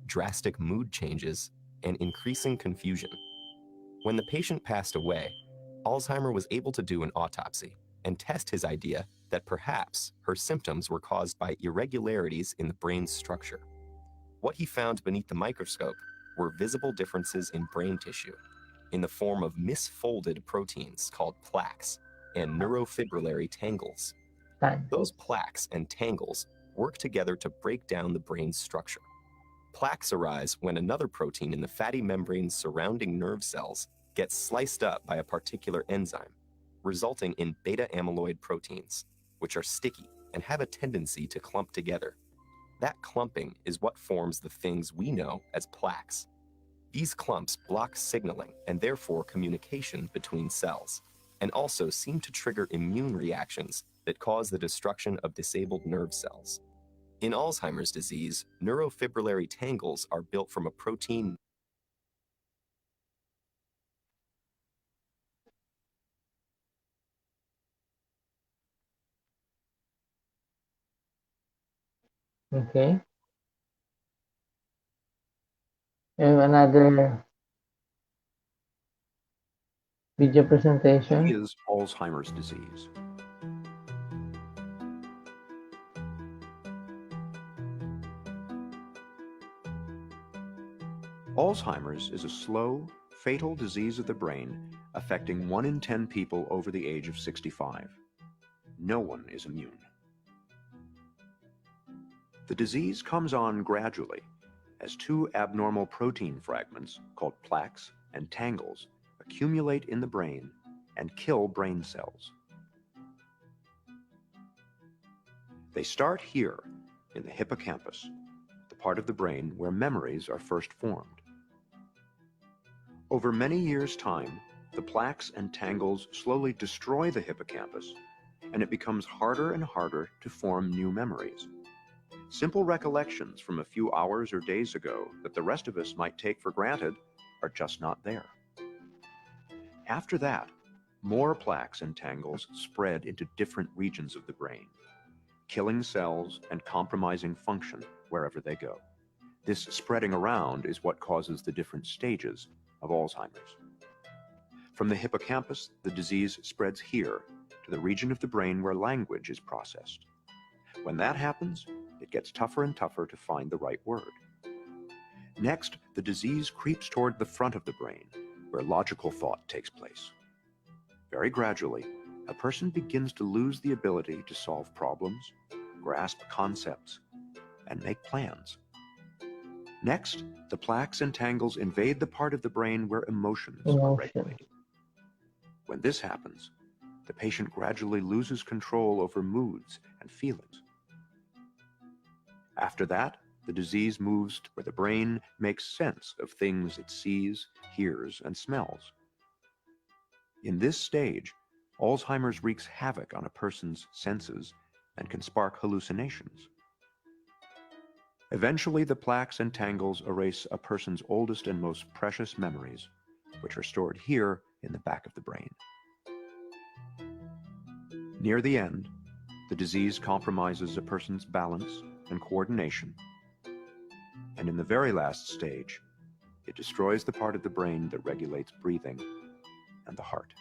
Speaker 4: drastic mood changes, and increasing confusion. When the patient passed away, Alzheimer was able to do an autopsy and test his idea that perhaps her symptoms were caused by irregularities in the brain's structure. What he found beneath the microscope were visible differences in brain tissue in the form of misfolded proteins called plaques and neurofibrillary tangles. Those plaques and tangles work together to break down the brain's structure. Plaques arise when another protein in the fatty membranes surrounding nerve cells gets sliced up by a particular enzyme, resulting in beta amyloid proteins, which are sticky and have a tendency to clump together. That clumping is what forms the things we know as plaques. These clumps block signaling and therefore communication between cells, and also seem to trigger immune reactions that cause the destruction of disabled nerve cells. In Alzheimer's disease, neurofibrillary tangles are built from a protein.
Speaker 3: Okay. We have another video presentation.
Speaker 5: What is Alzheimer's disease? Alzheimer's is a slow, fatal disease of the brain affecting 1 in 10 people over the age of 65. No one is immune. The disease comes on gradually as 2 abnormal protein fragments called plaques and tangles accumulate in the brain and kill brain cells. They start here in the hippocampus, the part of the brain where memories are first formed. Over many years' time, the plaques and tangles slowly destroy the hippocampus, and it becomes harder and harder to form new memories. Simple recollections from a few hours or days ago that the rest of us might take for granted are just not there. After that, more plaques and tangles spread into different regions of the brain, killing cells and compromising function wherever they go. This spreading around is what causes the different stages of Alzheimer's. From the hippocampus, the disease spreads here to the region of the brain where language is processed. When that happens, it gets tougher and tougher to find the right word. Next, the disease creeps toward the front of the brain, where logical thought takes place. Very gradually, a person begins to lose the ability to solve problems, grasp concepts, and make plans. Next, the plaques and tangles invade the part of the brain where emotions are regulated. When this happens, the patient gradually loses control over moods and feelings. After that, the disease moves to where the brain makes sense of things it sees, hears, and smells. In this stage, Alzheimer's wreaks havoc on a person's senses and can spark hallucinations. Eventually, the plaques and tangles erase a person's oldest and most precious memories, which are stored here in the back of the brain. Near the end, the disease compromises a person's balance and coordination. And in the very last stage, it destroys the part of the brain that regulates breathing and the heart.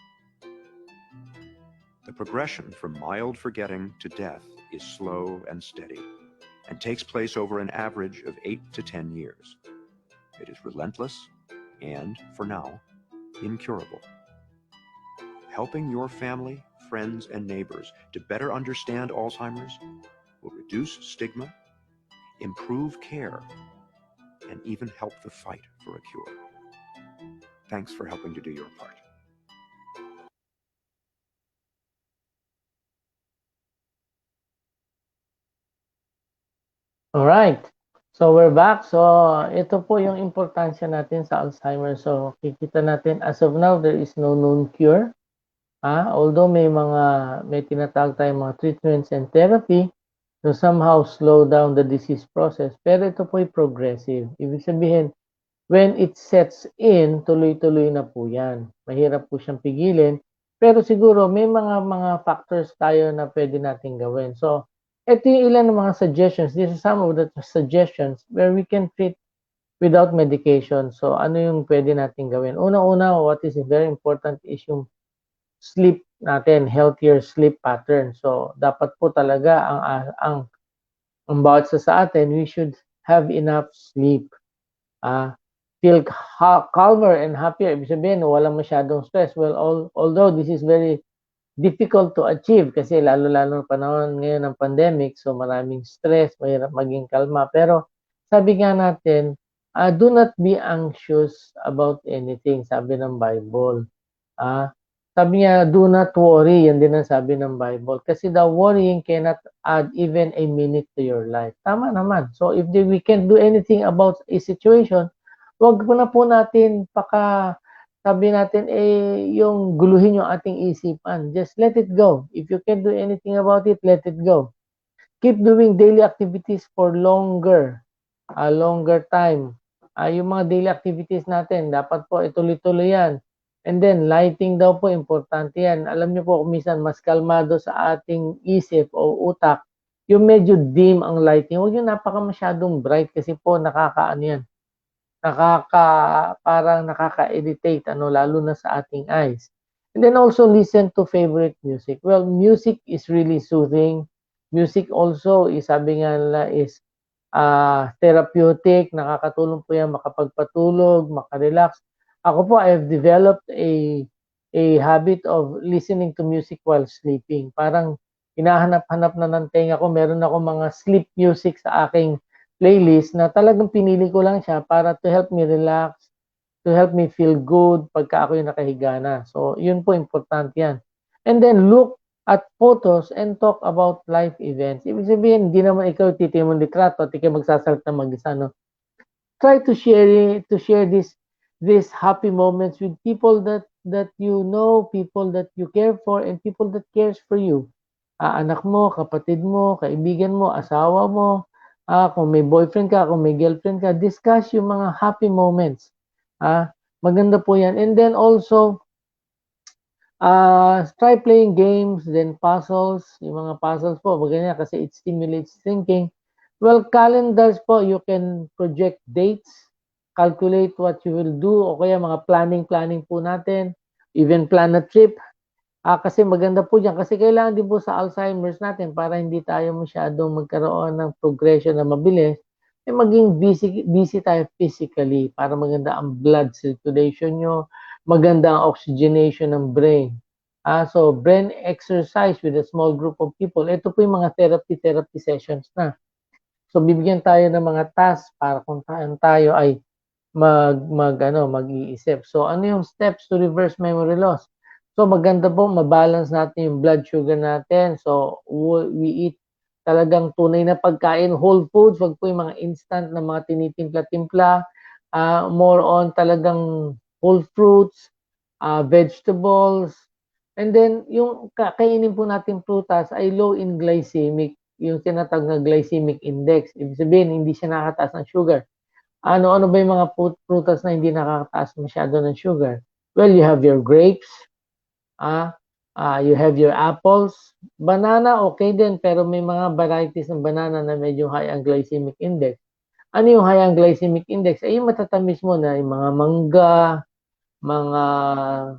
Speaker 5: The progression from mild forgetting to death is slow and steady, and takes place over an average of 8 to 10 years. It is relentless and, for now, incurable. Helping your family, friends, and neighbors to better understand Alzheimer's will reduce stigma, improve care, and even help the fight for a cure. Thanks for helping to do your part.
Speaker 3: Alright. So we're back. So ito po yung importansya natin sa Alzheimer. So kikita natin as of now there is no known cure. Although may tinatawag tayong mga treatments and therapy to somehow slow down the disease process, pero ito po ay progressive. Ibig sabihin, when it sets in, tuloy-tuloy na po yan. Mahirap po siyang pigilin, pero siguro may mga factors tayo na pwede nating gawin. So, ito yung ilan ng mga suggestions. These are some of the suggestions where we can treat without medication. So, ano yung pwede nating gawin? Una-una, what is very important is yung sleep natin, healthier sleep pattern. So, dapat po talaga ang bawat isa sa atin, we should have enough sleep. Feel calmer and happier. Ibig sabihin, walang masyadong stress. Well, although this is very difficult to achieve kasi lalo-lalo panahon ngayon ng pandemic, so maraming stress, mahirap maging kalma. Pero sabi nga natin, do not be anxious about anything, sabi ng Bible. Sabi niya, do not worry, yan din ang sabi ng Bible. Kasi the worrying cannot add even a minute to your life. Tama naman. So if we can't do anything about a situation, wag po na po natin sabi natin, yung guluhin yung ating isipan. Just let it go. If you can't do anything about it, let it go. Keep doing daily activities for longer time. Yung mga daily activities natin, dapat po ituloy-tuloy yan. And then, lighting daw po, importante yan. Alam niyo po, minsan mas kalmado sa ating isip o utak, yung medyo dim ang lighting. Huwag yung masyadong bright kasi po nakakaano yan. Parang nakaka-irritate, lalo na sa ating eyes. And then also listen to favorite music. Well, music is really soothing. Music also, sabi nga nila, is therapeutic. Nakakatulong po yan makapagpatulog, makarelax. Ako po, I have developed a habit of listening to music while sleeping. Parang hinahanap-hanap na ng tenga ko. Meron ako mga sleep music sa aking playlist na talagang pinili ko lang siya para to help me relax, to help me feel good pagka ako yung nakahiga na. So, yun po, importante yan. And then, look at photos and talk about life events. Ibig sabihin, hindi naman ikaw titingin mong litrato at ikaw magsasalita mag-isa, no? Try to share these happy moments with people that you know, people that you care for, and people that cares for you. Anak mo, kapatid mo, kaibigan mo, asawa mo, kung may boyfriend ka, kung may girlfriend ka, discuss yung mga happy moments. Maganda po yan. And then also, try playing games, then puzzles. Yung mga puzzles po, maganda kasi it stimulates thinking. Well, calendars po, you can project dates, calculate what you will do, o kaya mga planning po natin, even plan a trip. Kasi maganda po dyan. Kasi kailangan din po sa Alzheimer's natin para hindi tayo masyadong magkaroon ng progression na mabilis, maging busy tayo physically para maganda ang blood circulation nyo, maganda ang oxygenation ng brain. So, brain exercise with a small group of people. Ito po yung mga therapy sessions na. So, bibigyan tayo ng mga tasks para kung tayo ay mag-iisip. So, ano yung steps to reverse memory loss? So, maganda po, mabalance natin yung blood sugar natin. So, we eat talagang tunay na pagkain, whole foods, wag po yung mga instant na mga tinitimpla-timpla. More on talagang whole fruits, vegetables. And then, yung kainin po natin prutas ay low in glycemic, yung tinatawag na glycemic index. Ibig sabihin, hindi siya nakakataas ng sugar. Ano ba yung mga prutas na hindi nakakataas masyado ng sugar? Well, you have your grapes, you have your apples. Banana, okay din, pero may mga varieties ng banana na medyo high ang glycemic index. Ano yung high ang glycemic index? Ay yung matatamis mo na yung mga mangga, mga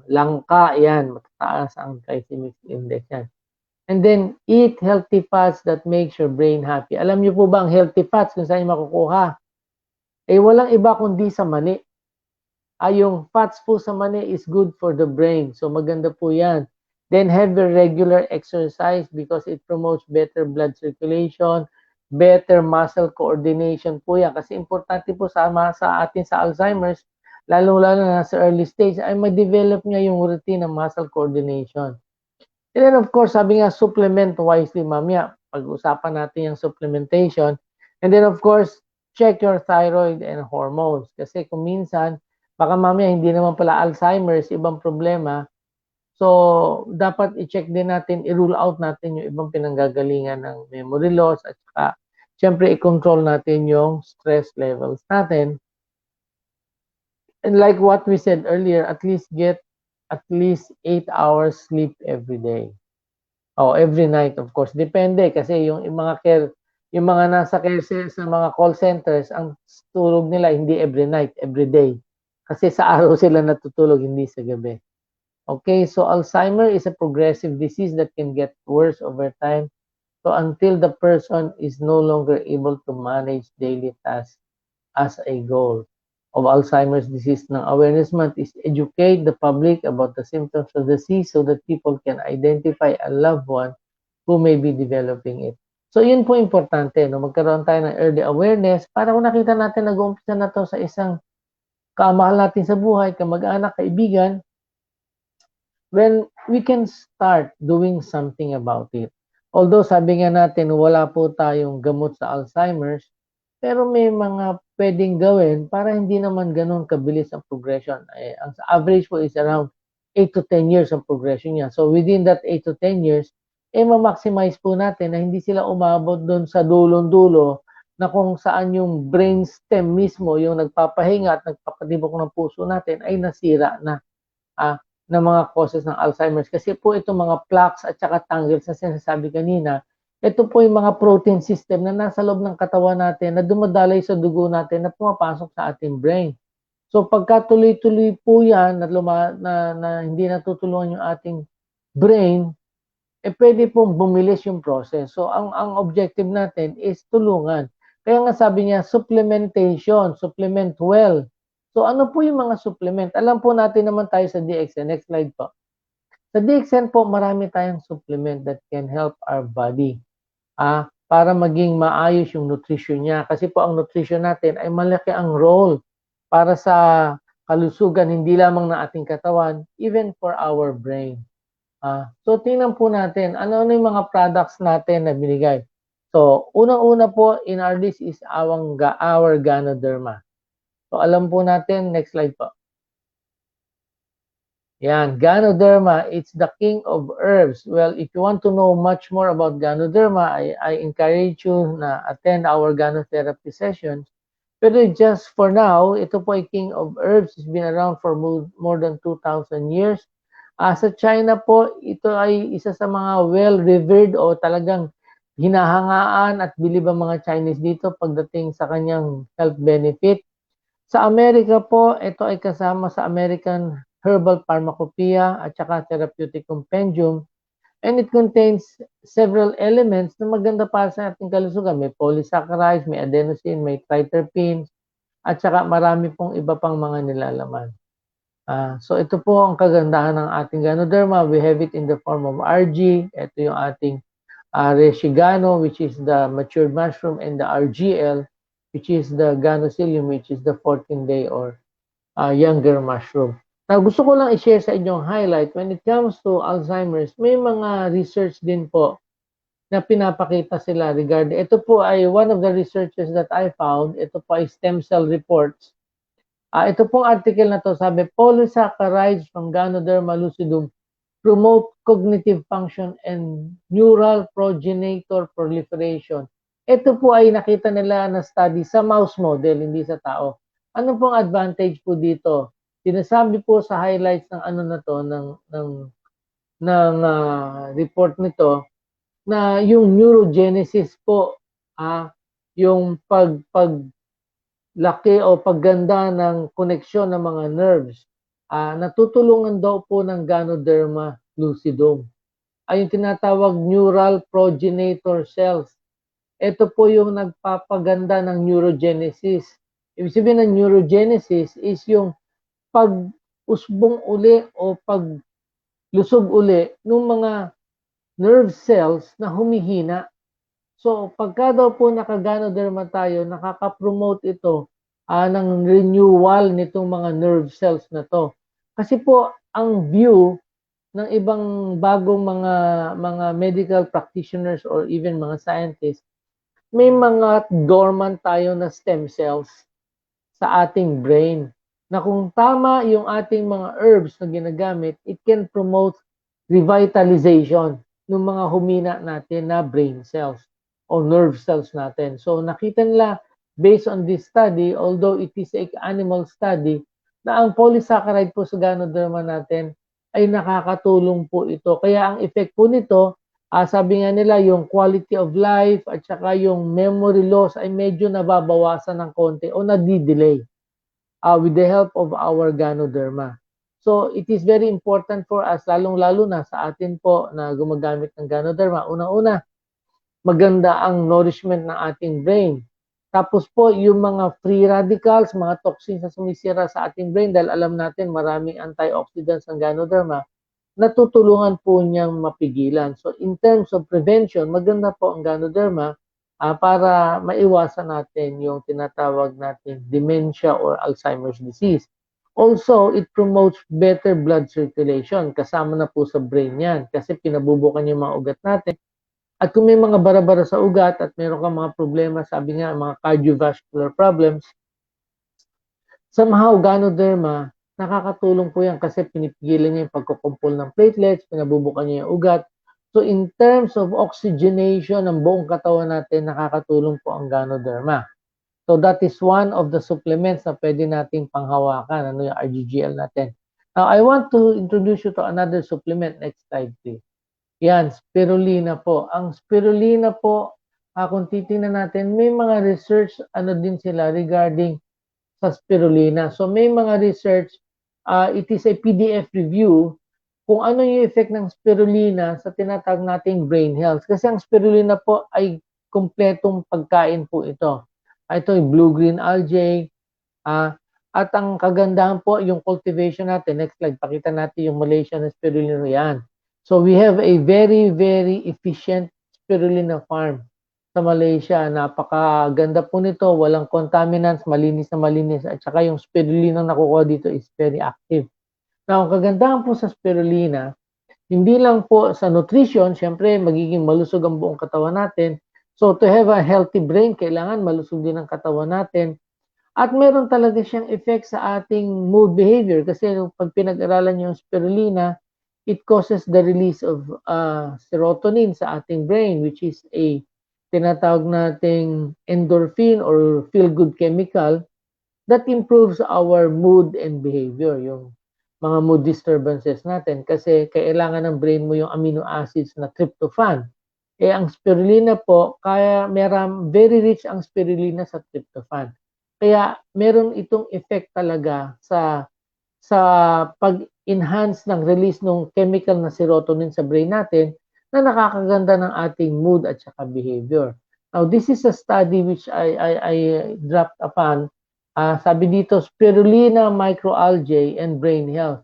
Speaker 3: langka, yan, matataas ang glycemic index yan. And then, eat healthy fats that makes your brain happy. Alam niyo po ba ang healthy fats kung saan yung makukuha? Walang iba kundi sa mani. Yung fats po sa mani is good for the brain. So, maganda po yan. Then, have a regular exercise because it promotes better blood circulation, better muscle coordination po yan. Kasi importante po sa atin sa Alzheimer's, lalo-lalo na sa early stage, ay ma-develop niya yung routine ng muscle coordination. And then, of course, sabi nga, supplement wisely, mamaya. Pag-usapan natin yung supplementation. And then, of course, check your thyroid and hormones. Kasi kung minsan, baka mamaya hindi naman pala Alzheimer's, ibang problema. So, dapat i-check din natin, i-rule out natin yung ibang pinanggagalingan ng memory loss at saka, syempre, i-control natin yung stress levels natin. And like what we said earlier, at least get at least 8 hours sleep every day. Oh, every night, of course. Depende kasi yung yung mga nasa sa mga call centers, ang tulog nila hindi every night, every day. Kasi sa araw sila natutulog, hindi sa gabi. Okay, so Alzheimer is a progressive disease that can get worse over time. So until the person is no longer able to manage daily tasks as a goal of Alzheimer's disease ng Awareness Month is educate the public about the symptoms of the disease so that people can identify a loved one who may be developing it. So yun po importante, no? Magkaroon tayo ng early awareness para kung nakita natin nag-uumpisa na to sa isang kamahal natin sa buhay, kamag-anak, kaibigan, when we can start doing something about it. Although sabi nga natin wala po tayong gamot sa Alzheimer's, pero may mga pwedeng gawin para hindi naman ganun kabilis ang progression. Ang average po is around 8 to 10 years ang progression niya. So within that 8 to 10 years, ma-maximize po natin na hindi sila umabot doon sa dulong-dulo na kung saan yung brainstem mismo, yung nagpapahinga at nagpapatibok ng puso natin ay nasira na ng mga causes ng Alzheimer's. Kasi po itong mga plaques at saka tangles na sinasabi kanina, ito po yung mga protein system na nasa loob ng katawan natin na dumadalay sa dugo natin na pumapasok sa ating brain. So pagka tuloy-tuloy po yan na hindi natutulungan yung ating brain, pwede pong bumilis yung process. So ang objective natin is tulungan. Kaya nga sabi niya, supplementation, supplement well. So ano po yung mga supplement? Alam po natin naman tayo sa DXN. Next slide po. Sa DXN po, marami tayong supplement that can help our body para maging maayos yung nutrition niya. Kasi po ang nutrition natin ay malaki ang role para sa kalusugan, hindi lamang na ating katawan, even for our brain. So tingnan po natin, ano yung mga products natin na binigay. So unang-una po in our list is our Ganoderma. So alam po natin, next slide po. Yan, Ganoderma, it's the king of herbs. Well, if you want to know much more about Ganoderma, I encourage you na attend our Ganotherapy sessions. Pero just for now, ito po ay king of herbs. It's been around for more than 2,000 years. Sa China po, ito ay isa sa mga well-revered o talagang hinahangaan at bilib ang mga Chinese dito pagdating sa kanyang health benefit. Sa Amerika po, ito ay kasama sa American Herbal Pharmacopoeia at saka Therapeutic Compendium. And it contains several elements na maganda para sa ating kalusugan. May polysaccharides, may adenosine, may triterpenes, at saka marami pong iba pang mga nilalaman. So ito po ang kagandahan ng ating Ganoderma. We have it in the form of RG. Ito yung ating Reshigano, which is the matured mushroom, and the RGL, which is the Ganocilium, which is the 14-day or younger mushroom. Now, gusto ko lang i-share sa inyong highlight. When it comes to Alzheimer's, may mga research din po na pinapakita sila regarding. Ito po ay one of the researches that I found. Ito po ay stem cell reports. Ito pong article na to, sabi, polysaccharides from Ganoderma lucidum promote cognitive function and neural progenitor proliferation. Ito po ay nakita nila na study sa mouse model, hindi sa tao. Ano pong advantage po dito? Sinasabi po sa highlights ng ano na to, ng report nito, na yung neurogenesis po, yung paglaki o pagganda ng koneksyon ng mga nerves, natutulungan daw po ng Ganoderma lucidum. Ay yung tinatawag neural progenitor cells. Ito po yung nagpapaganda ng neurogenesis. Ibig sabihin ng neurogenesis is yung pag-usbong uli o paglusog uli ng mga nerve cells na humihina. So, pagka daw po naka-Ganoderma tayo, nakaka-promote ito ng renewal nitong mga nerve cells na to. Kasi po, ang view ng ibang bagong mga medical practitioners or even mga scientists, may mga dormant tayo na stem cells sa ating brain na kung tama yung ating mga herbs na ginagamit, it can promote revitalization ng mga humina natin na brain cells o nerve cells natin. So nakita nila based on this study, although it is an animal study, na ang polysaccharide po sa ganoderma natin ay nakakatulong po ito. Kaya ang effect po nito, sabi nga nila yung quality of life at saka yung memory loss ay medyo nababawasan ng konti o nadidelay with the help of our ganoderma. So it is very important for us, lalong-lalo na sa atin po na gumagamit ng ganoderma. Una-una, maganda ang nourishment ng ating brain. Tapos po, yung mga free radicals, mga toxins na sumisira sa ating brain, dahil alam natin maraming antioxidants ang ganoderma, natutulungan po niyang mapigilan. So in terms of prevention, maganda po ang ganoderma para maiwasan natin yung tinatawag natin dementia or Alzheimer's disease. Also, it promotes better blood circulation. Kasama na po sa brain yan kasi pinabubukan yung mga ugat natin. At kung may mga bara-bara sa ugat at meron kang mga problema, sabi nga, mga cardiovascular problems, somehow, ganoderma, nakakatulong po yan kasi pinipigilan niya yung pagkukumpol ng platelets, pinabubukan niya yung ugat. So, in terms of oxygenation ng buong katawan natin, nakakatulong po ang ganoderma. So, that is one of the supplements na pwede nating panghawakan, yung RGGL natin. Now, I want to introduce you to another supplement. Next slide, please. Yan, spirulina po. Ang spirulina po, kung titingnan natin, may mga research, din sila regarding sa spirulina. So may mga research, it is a PDF review kung ano yung effect ng spirulina sa tinatawag nating brain health. Kasi ang spirulina po ay kumpletong pagkain po ito. Ito yung blue-green algae. At ang kagandahan po, yung cultivation natin. Next slide, pakita natin yung Malaysia na spirulina. Yan. So we have a very, very efficient spirulina farm sa Malaysia. Napakaganda po nito, walang contaminants, malinis na malinis, at saka yung spirulina na nakukuha dito is very active. Now, ang kagandahan po sa spirulina, hindi lang po sa nutrition, syempre magiging malusog ang buong katawan natin. So to have a healthy brain, kailangan malusog din ang katawan natin. At meron talaga siyang effect sa ating mood behavior kasi pag pinag-aralan yung spirulina, it causes the release of serotonin sa ating brain, which is a tinatawag nating endorphin or feel-good chemical that improves our mood and behavior, yung mga mood disturbances natin. Kasi kailangan ng brain mo yung amino acids na tryptophan. Ang spirulina po, kaya very rich ang spirulina sa tryptophan. Kaya meron itong effect talaga sa pag-enhance ng release ng chemical na serotonin sa brain natin na nakakaganda ng ating mood at saka behavior. Now, this is a study which I dropped upon. Sabi dito, spirulina, microalgae, and brain health.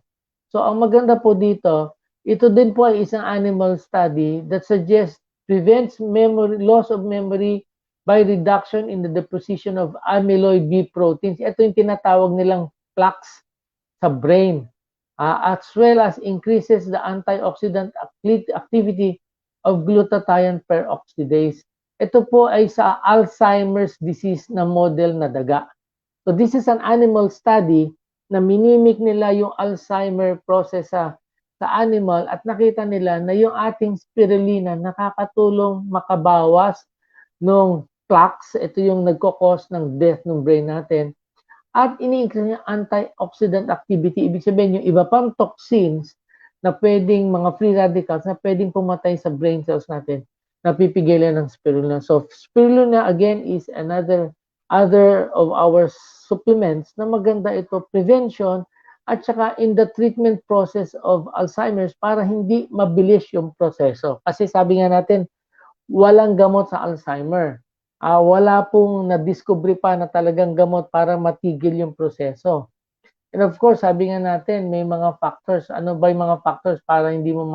Speaker 3: So, ang maganda po dito, ito din po ay isang animal study that suggests prevents loss of memory by reduction in the deposition of amyloid B proteins. Ito yung tinatawag nilang plaques sa brain, as well as increases the antioxidant activity of glutathione peroxidase. Ito po ay sa Alzheimer's disease na model na daga. So this is an animal study na minimik nila yung Alzheimer process sa animal at nakita nila na yung ating spirulina nakakatulong makabawas ng plaques. Ito yung nagkakos ng death ng brain natin. At ini-increase yung antioxidant activity. Ibig sabihin, yung iba pang toxins na pwedeng, mga free radicals na pwedeng pumatay sa brain cells natin, napipigilan ng spirulina. So, spirulina, again, is other of our supplements na maganda ito, prevention, at saka in the treatment process of Alzheimer's para hindi mabilis yung proseso. Kasi sabi nga natin, walang gamot sa Alzheimer. Wala pong na-discovery pa na talagang gamot para matigil yung proseso. And of course, sabi nga natin, may mga factors. Ano ba yung mga factors para hindi mo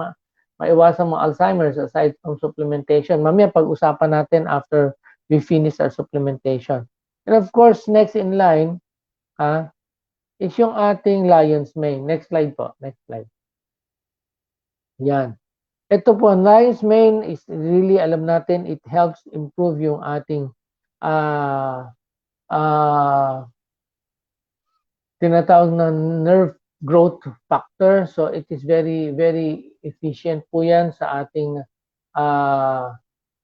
Speaker 3: maiwasan mga Alzheimer's aside from supplementation? Mamaya pag-usapan natin after we finish our supplementation. And of course, next in line, is yung ating lion's mane. Next slide po. Next slide. Yan. Ito po, lion's mane is really, alam natin, it helps improve yung ating tinatawag na nerve growth factor. So it is very, very efficient po yan sa ating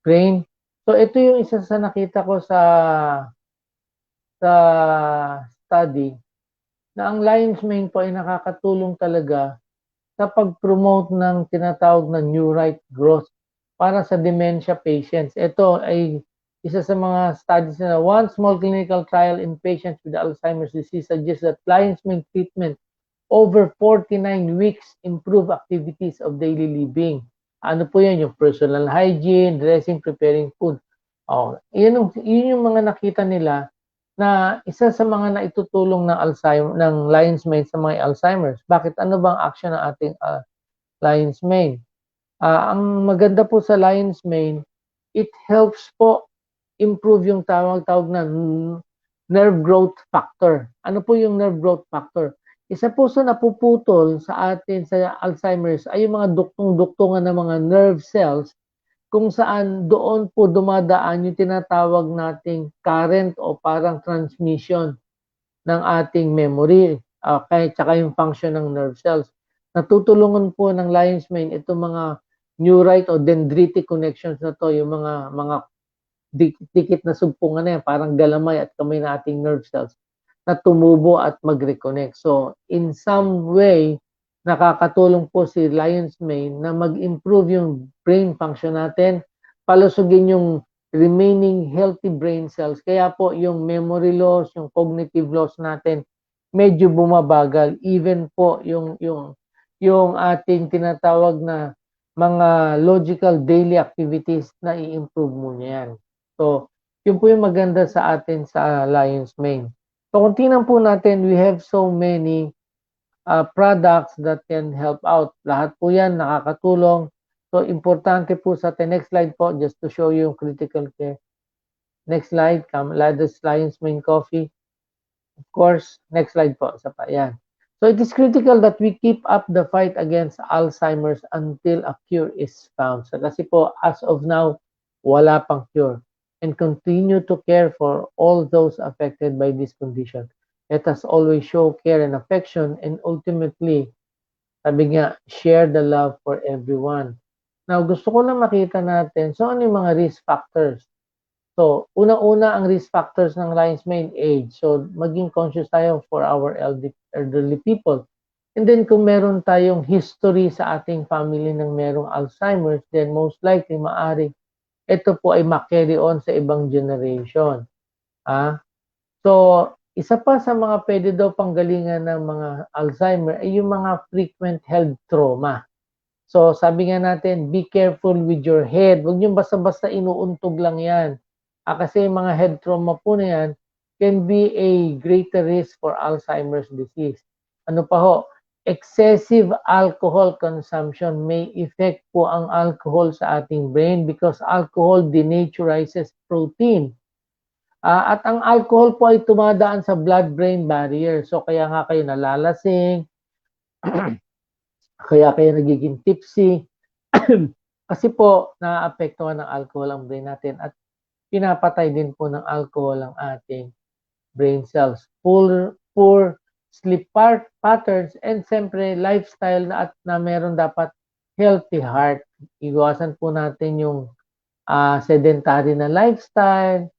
Speaker 3: brain. So ito yung isa sa nakita ko sa study na ang lion's mane po ay nakakatulong talaga sa pag-promote ng tinatawag na neurite growth para sa dementia patients. Ito ay isa sa mga studies na one small clinical trial in patients with Alzheimer's disease suggests that lion's mane treatment over 49 weeks improve activities of daily living. Ano po yan? Yung personal hygiene, dressing, preparing food. Oh, yun yung mga nakita nila na isa sa mga naitutulong ng Alzheimer, ng lion's mane sa mga Alzheimer's. Bakit? Ano bang action ng ating lion's mane? Ang maganda po sa lion's mane, it helps po improve yung tawag na nerve growth factor. Ano po yung nerve growth factor? Isa po sa napuputol sa atin sa Alzheimer's ay yung mga duktong-duktungan ng mga nerve cells kung saan doon po dumadaan yung tinatawag nating current o parang transmission ng ating memory, tsaka yung function ng nerve cells. Natutulungan po ng lion's mane itong mga neurite o dendritic connections na to, yung mga dikit na sugpungan na yan, parang galamay at kamay na ating nerve cells na tumubo at mag-reconnect. So, in some way, nakakatulong po si lion's mane na mag-improve yung brain function natin, palusugin yung remaining healthy brain cells. Kaya po yung memory loss, yung cognitive loss natin, medyo bumabagal. Even po yung ating tinatawag na mga logical daily activities na i-improve mo yan. So, yun po yung maganda sa atin sa lion's mane. So, kung tingnan po natin, we have so many products that can help out. Lahat po yan nakakatulong. So, importante po sa atin. Next slide po, just to show you yung critical care. Next slide, Ladder's Lion's Mane Coffee. Of course, next slide po. Isa pa, yan. So, it is critical that we keep up the fight against Alzheimer's until a cure is found. So, kasi po, as of now, wala pang cure. And continue to care for all those affected by this condition. Let us always show care and affection and ultimately, sabi nga, share the love for everyone. Now, gusto ko lang makita natin, so ano yung mga risk factors? So, una-una ang risk factors ng lion's mane, age. So, maging conscious tayo for our elderly people. And then, kung meron tayong history sa ating family ng merong Alzheimer's, then most likely, maaaring ito po ay ma-carry on sa ibang generation. So, isa pa sa mga pwede daw panggalingan ng mga Alzheimer ay yung mga frequent health trauma. So, sabi nga natin, be careful with your head. Huwag nyo basta-basta inuuntog lang yan. Kasi yung mga head trauma po na yan can be a greater risk for Alzheimer's disease. Ano pa ho? Excessive alcohol consumption may affect po ang alcohol sa ating brain because alcohol denaturizes protein. At ang alcohol po ay tumadaan sa blood-brain barrier. So kaya nga kayo nalalasing, kaya kayo nagiging tipsy. Kasi po naapektuhan ng alcohol ang brain natin at pinapatay din po ng alcohol ang ating brain cells. Poor sleep patterns and siyempre lifestyle na meron dapat healthy heart. Iwasan po natin yung sedentary na lifestyle.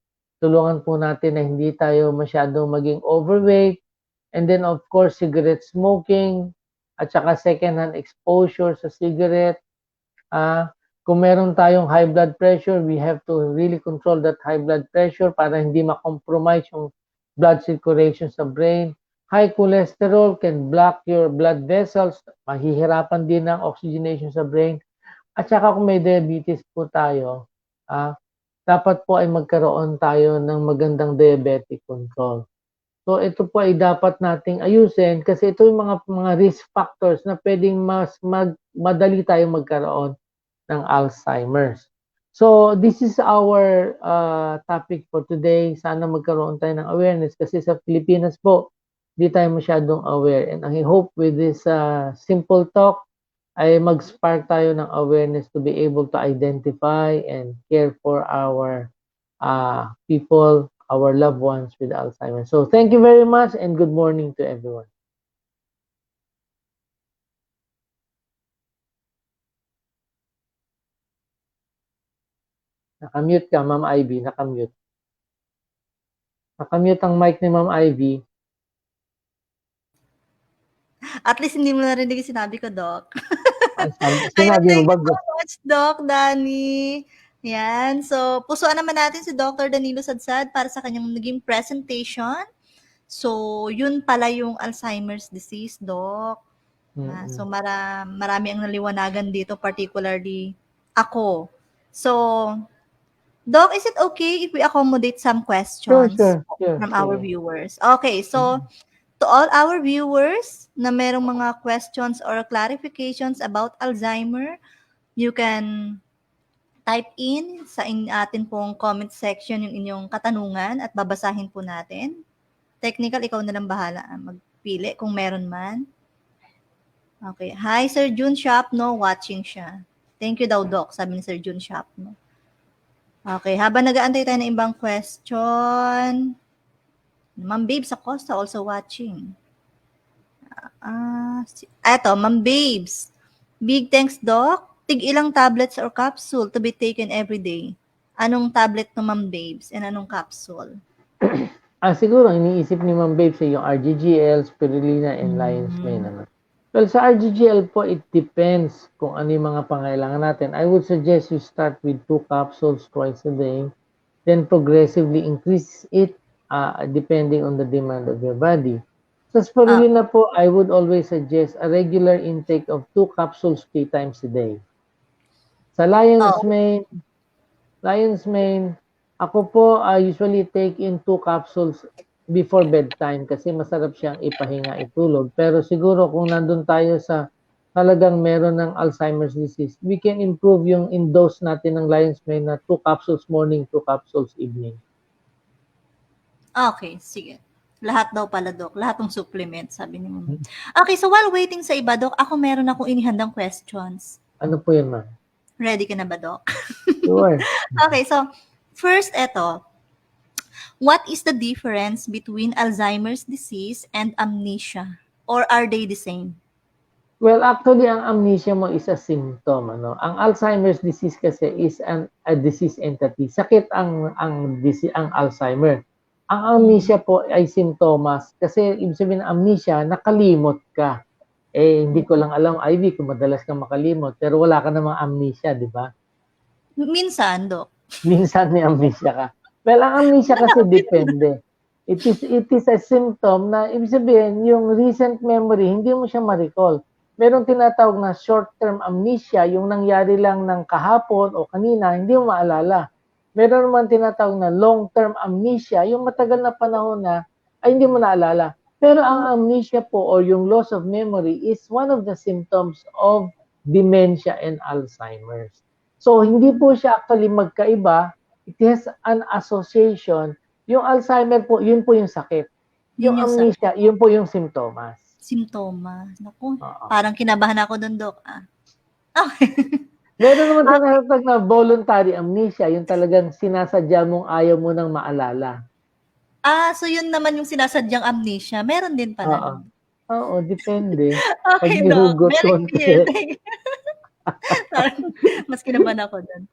Speaker 3: Tulungan po natin na hindi tayo masyadong maging overweight. And then of course, cigarette smoking at saka second-hand exposure sa cigarette. Kung meron tayong high blood pressure, we have to really control that high blood pressure para hindi ma-compromise yung blood circulation sa brain. High cholesterol can block your blood vessels. Mahihirapan din ang oxygenation sa brain. At saka kung may diabetes po tayo, dapat po ay magkaroon tayo ng magandang diabetic control. So ito po ay dapat nating ayusin kasi ito yung mga risk factors na pwedeng madali tayong magkaroon ng Alzheimer's. So this is our topic for today. Sana magkaroon tayo ng awareness kasi sa Pilipinas po, di tayo masyadong aware. And I hope with this simple talk, ay mag-spark tayo ng awareness to be able to identify and care for our people, our loved ones with Alzheimer's. So thank you very much and good morning to everyone. Nakamute ka, Ma'am Ivy, nakamute. Nakamute ang mic ni Ma'am Ivy.
Speaker 2: At least hindi mo narinig yung sinabi ko, Doc. Ayun,
Speaker 3: Sinabi mo
Speaker 2: thank
Speaker 3: ba?
Speaker 2: you so much, Doc Danny. Yan. So, pusuan naman natin si Dr. Danilo Sadsad para sa kanyang naging presentation. So, yun pala yung Alzheimer's disease, Doc. So, marami ang naliwanagan dito, particularly ako. So, Doc, is it okay if we accommodate some questions
Speaker 3: Sure.
Speaker 2: from our
Speaker 3: Sige.
Speaker 2: viewers? Okay, so to all our viewers na merong mga questions or clarifications about Alzheimer, you can type in sa atin pong comment section yung inyong katanungan at babasahin po natin. Technical, ikaw na lang bahala magpili kung meron man. Okay. Hi, Sir June Shopno. Watching siya. Thank you daw, Doc, sabi ni Sir June Shopno. Okay. Habang nag-aantay tayo ng ibang question, Ma'am Babes Acosta also watching. Eto, Ma'am Babes. Big thanks, Doc. Tig ilang tablets or capsule to be taken every day? Anong tablet no, Ma'am Babes? And anong capsule?
Speaker 3: Siguro, iniisip ni Ma'am Babes yung RGGL, spirulina, and lion's mane. Ano? Well, sa RGGL po, it depends kung ano yung mga pangailangan natin. I would suggest you start with 2 capsules twice a day, then progressively increase it depending on the demand of your body. Sa spirulina po, I would always suggest a regular intake of 2 capsules 3 times a day. Sa lion's mane, ako po usually take in 2 capsules before bedtime kasi masarap siyang ipahinga, itulog. Pero siguro kung nandun tayo sa talagang meron ng Alzheimer's disease, we can improve yung in-dose natin ng lion's mane na 2 capsules morning, 2 capsules evening.
Speaker 2: Okay, sige. Lahat daw pala, Doc. Lahat ng supplement, sabi ni Ma'am. Okay, so while waiting sa iba, Doc, ako meron akong inihandang questions.
Speaker 3: Ano po yun, ma'am?
Speaker 2: Ready ka na ba, Doc?
Speaker 3: Sure.
Speaker 2: Okay, so first, eto. What is the difference between Alzheimer's disease and amnesia? Or are they the same?
Speaker 3: Well, actually, ang amnesia mo is a symptom. Ano? Ang Alzheimer's disease kasi is a disease entity. Sakit ang Alzheimer. Ang amnesia po ay simptomas. Kasi ibig sabihin ng amnesia, nakalimot ka. Hindi ko lang alam, Ivy, kung madalas kang makalimot. Pero wala ka namang amnesia, di ba?
Speaker 2: Minsan, Doc.
Speaker 3: Minsan may amnesia ka. Well, ang amnesia kasi depende. It is a symptom na ibig sabihin, yung recent memory, hindi mo siya ma-recall. Merong tinatawag na short-term amnesia, yung nangyari lang ng kahapon o kanina, hindi mo maalala. Meron naman tinatawag na long-term amnesia, yung matagal na panahon na ay hindi mo naalala. Pero ang amnesia po or yung loss of memory is one of the symptoms of dementia and Alzheimer's. So, hindi po siya actually magkaiba. It has an association. Yung Alzheimer po, yun po yung sakit. Yung amnesia, yun po yung simptomas.
Speaker 2: Simptomas. Naku, parang kinabahan ako doon, Doc. Okay.
Speaker 3: Meron naman tinatawag na voluntary amnesia, yung talagang sinasadya mong ayaw mo nang maalala.
Speaker 2: So yun naman yung sinasadyang amnesia. Meron din pala.
Speaker 3: Oo, depende.
Speaker 2: Okay, Doc. Very clear. Mas kinabahan ako doon.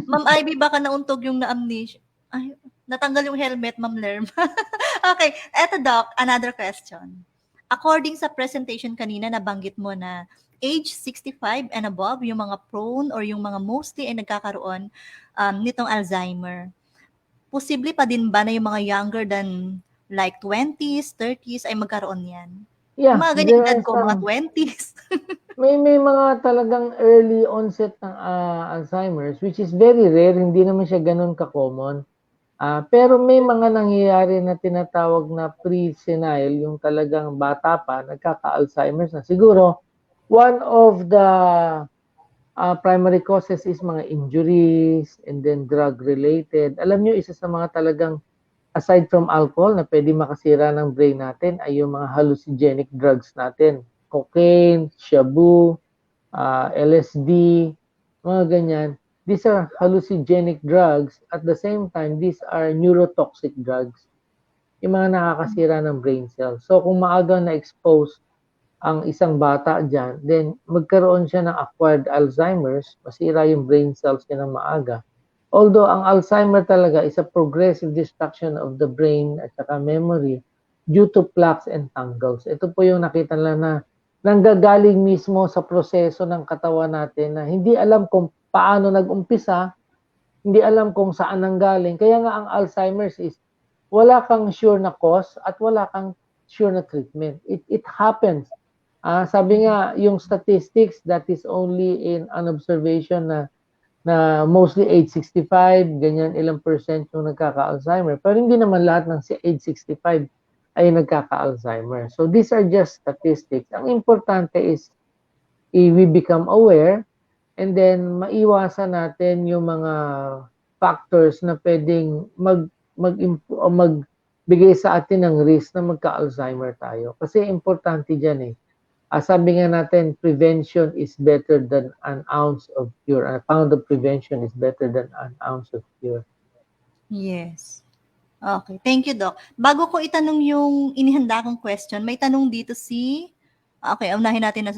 Speaker 2: Ma'am Ivy, baka nauntog yung na-amnesia. Ay, natanggal yung helmet, Ma'am Lerm. Okay, eto, Doc, another question. According sa presentation kanina, nabanggit mo na age 65 and above, yung mga prone or yung mga mostly ay nagkakaroon nitong Alzheimer. Posible pa din ba na yung mga younger than like 20s, 30s ay magkaroon yan?
Speaker 3: Yeah,
Speaker 2: mga ganyan edad ko, mga 20s.
Speaker 3: may mga talagang early onset ng Alzheimer's, which is very rare, hindi naman siya ganun ka-common. Pero may mga nangyayari na tinatawag na pre-senile, yung talagang bata pa, nagkaka-Alzheimer's na. Siguro, one of the primary causes is mga injuries and then drug-related. Alam nyo, isa sa mga talagang, aside from alcohol, na pwede makasira ng brain natin, ay yung mga hallucinogenic drugs natin. Cocaine, shabu, LSD, mga ganyan. These are hallucinogenic drugs. At the same time, these are neurotoxic drugs. Yung mga nakakasira ng brain cells. So, kung maaga na-expose ang isang bata dyan, then magkaroon siya ng acquired Alzheimer's, masira yung brain cells niya ng maaga. Although ang Alzheimer talaga is a progressive destruction of the brain at saka memory due to plaques and tangles. Ito po yung nakita nila na nanggagaling mismo sa proseso ng katawan natin na hindi alam kung paano nag-umpisa, hindi alam kung saan nanggaling. Kaya nga ang Alzheimer's is wala kang sure na cause at wala kang sure na treatment. It happens. Sabi nga, yung statistics that is only in an observation na mostly age 65, ganyan ilang percent yung nagkaka-Alzheimer. Pero hindi naman lahat ng age 65 ay nagkaka-Alzheimer. So these are just statistics. Ang importante is we become aware and then maiwasan natin yung mga factors na pwedeng magbigay sa atin ng risk na magka-Alzheimer tayo. Kasi importante dyan eh. Sabi nga natin, prevention is better than an ounce of cure. A pound of prevention is better than an ounce of cure.
Speaker 2: Yes. Okay. Thank you, Doc. Bago ko itanong yung inihanda kong question, may tanong dito okay, unahin natin na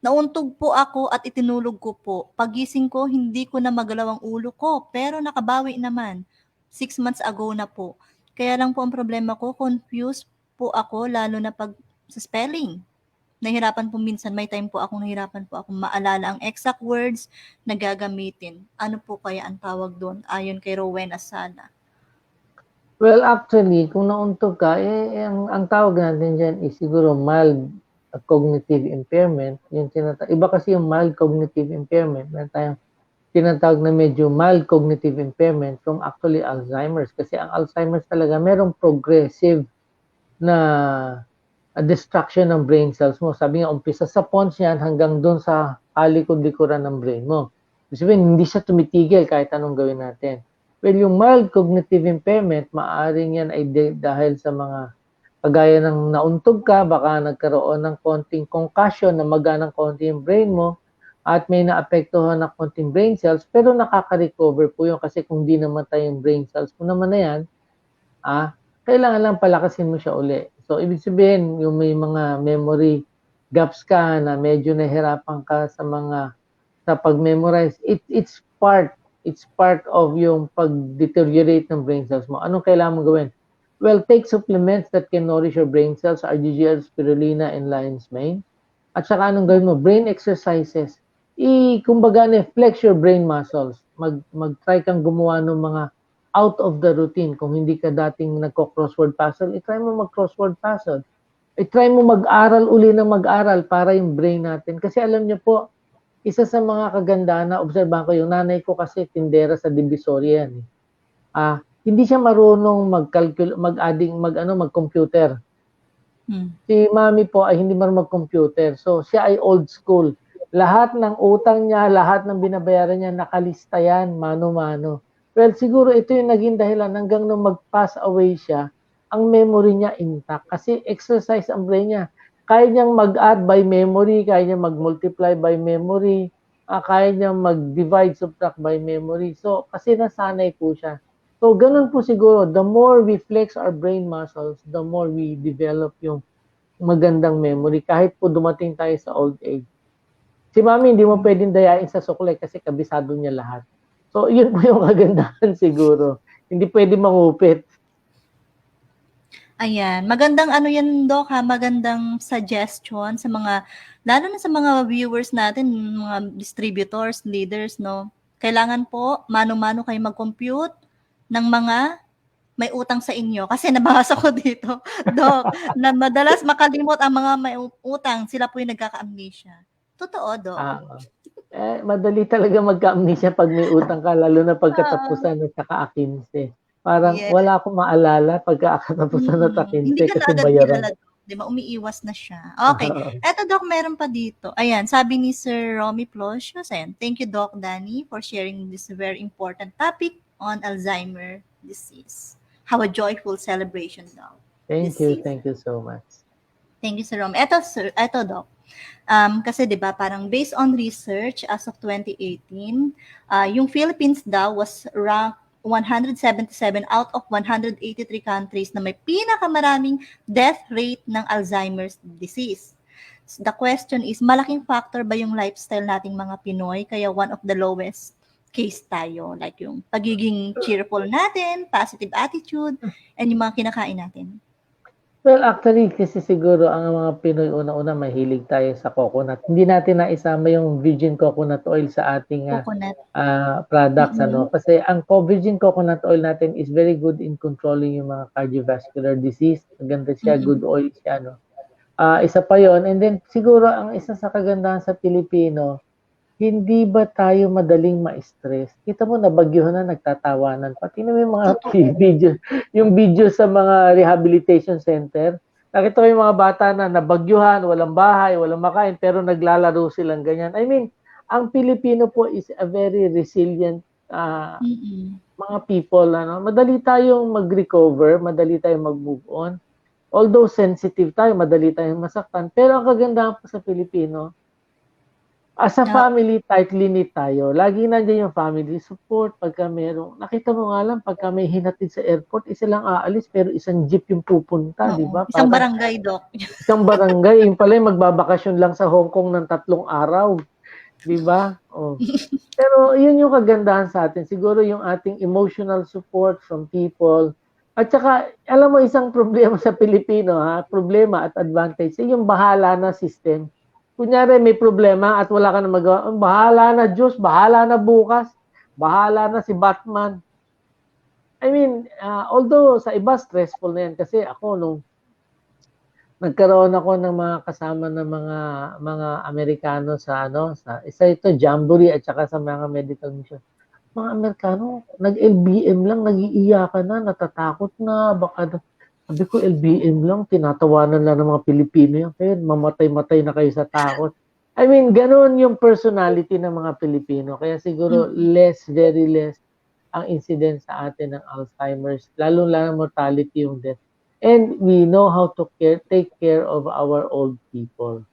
Speaker 2: nauntog po ako at itinulog ko po. Pagising ko, hindi ko na magalaw ang ulo ko, pero nakabawi naman. 6 months ago na po. Kaya lang po ang problema ko, confused po ako, lalo na pag sa spelling. Nahirapan po minsan, may time po akong nahirapan po akong maalala ang exact words na gagamitin. Ano po kaya ang tawag doon ayon kay Rowena Sana?
Speaker 3: Well, actually, kung nauntog ka, ang tawag natin dyan is siguro mild cognitive impairment. Iba kasi yung mild cognitive impairment. Meron tayong tinatawag na medyo mild cognitive impairment from actually Alzheimer's. Kasi ang Alzheimer's talaga, merong progressive na destruction ng brain cells mo. Sabi nga, umpisa sa pons yan hanggang doon sa halikod-likuran ng brain mo. Sabihin, hindi siya tumitigil kahit anong gawin natin. Well, yung mild cognitive impairment, maaaring yan ay dahil sa mga kagaya ng nauntog ka, baka nagkaroon ng konting concussion na maganang konti yung brain mo at may naapektuhan na konting brain cells, pero nakaka-recover po yun kasi kung di namatay yung brain cells mo naman na yan, kailangan lang palakasin mo siya uli. So, ibig sabihin, yung may mga memory gaps ka na medyo nahirapan ka sa pag-memorize, it's part of yung pag-deteriorate ng brain cells mo. Anong kailangan mo gawin? Well, take supplements that can nourish your brain cells, RGGL, spirulina, and lion's mane. At saka anong gawin mo? Brain exercises. Kumbaga, flex your brain muscles. Mag-try kang gumawa ng mga out of the routine. Kung hindi ka dating nagko-crossword puzzle, i-try mo mag-crossword puzzle. I-try mo mag-aral uli ng mag-aral para yung brain natin. Kasi alam niyo po, isa sa mga kagandahan na obserbahan ko, yung nanay ko kasi tindera sa Divisoria yan. Hindi siya marunong mag-computer. Si mami po ay hindi marunong mag-computer. So, siya ay old school. Lahat ng utang niya, lahat ng binabayaran niya, nakalista yan, mano-mano. Well, siguro ito yung naging dahilan hanggang nung mag-pass away siya, ang memory niya intact. Kasi exercise ang brain niya. Kaya niyang mag-add by memory, kaya niyang mag-multiply by memory, kaya niyang mag-divide, subtract by memory. So, kasi nasanay po siya. So, ganun po siguro. The more we flex our brain muscles, the more we develop yung magandang memory. Kahit po dumating tayo sa old age. Si mami, hindi mo pwedeng dayain sa sukle kasi kabisado niya lahat. So, yun po yung kagandahan siguro. Hindi pwede mangupit.
Speaker 2: Ayan. Magandang yan, Doc, ha? Magandang suggestion sa mga, lalo na sa mga viewers natin, mga distributors, leaders, no? Kailangan po, mano-mano kayo mag-compute ng mga may utang sa inyo. Kasi nabasa ko dito, Doc, na madalas makalimot ang mga may utang. Sila po yung nagkaka-amnesia. Totoo, Doc.
Speaker 3: Madali talaga magka-amnesia pag may utang ka, lalo na pagkatapusan at saka-akinse. Parang wala akong maalala pagkakatapusan at akinse kasi bayaran.
Speaker 2: Di ba? Umiiwas na siya. Okay. Eto, Doc, meron pa dito. Ayan, sabi ni Sir Romy Plosios, ayan, thank you, Doc Danny, for sharing this very important topic on Alzheimer disease. Have a joyful celebration, Doc.
Speaker 3: Thank you so much.
Speaker 2: Thank you, Sir Romy. Eto, Doc. Kasi 'di ba parang based on research as of 2018, yung Philippines daw was ranked 177 out of 183 countries na may pinakamaraming death rate ng Alzheimer's disease. The question is, malaking factor ba yung lifestyle nating mga Pinoy kaya one of the lowest case tayo. Like yung pagiging cheerful natin, positive attitude, and yung mga kinakain natin.
Speaker 3: Well, actually, kasi siguro ang mga Pinoy una-una mahilig tayo sa coconut. Hindi natin naisama yung virgin coconut oil sa ating
Speaker 2: Coconut.
Speaker 3: products. Kasi ang virgin coconut oil natin is very good in controlling yung mga cardiovascular disease. Maganda siya, good oil siya. No? Isa pa yon. And then siguro ang isa sa kagandahan sa Pilipino, hindi ba tayo madaling ma-stress? Kita mo, nabagyuhan na, nagtatawanan. Pati na may mga video, yung video sa mga rehabilitation center. Nakita ko yung mga bata na nabagyuhan, walang bahay, walang makain, pero naglalaro silang ganyan. I mean, ang Pilipino po is a very resilient mga people. Ano? Madali tayong mag-recover, madali tayong mag-move on. Although sensitive tayo, madali tayong masaktan. Pero ang kagandahan po sa Pilipino, as a family, tightly knit tayo. Lagi nandiyan yung family support. Pagka merong, nakita mo nga lang, pagka may hinatid sa airport, isa lang aalis, pero isang jeep yung pupunta, di ba?
Speaker 2: Isang barangay, Doc.
Speaker 3: Isang barangay. Yung pala yung magbabakasyon lang sa Hong Kong ng 3 araw. Di ba? Oh. Pero yun yung kagandahan sa atin. Siguro yung ating emotional support from people. At saka, alam mo, isang problema sa Pilipino, problema at advantage, yung bahala na system. Kunyari may problema at wala ka na magawa, bahala na Diyos, bahala na bukas, bahala na si Batman. I mean, although sa iba stressful na yan kasi ako nung nagkaroon ako ng mga kasama ng mga Amerikano sa isa ito Jamboree at saka sa mga medical mission. Mga Amerikano, nag-LBM lang, nag-iiyakan na, natatakot na, baka sabi ko, LBM lang, tinatawanan lang ng mga Pilipino yan. Kaya mamatay-matay na kayo sa takot. I mean, ganun yung personality ng mga Pilipino. Kaya siguro very less ang incidence sa atin ng Alzheimer's. Lalo-lalo mortality yung death. And we know how to take care of our old people.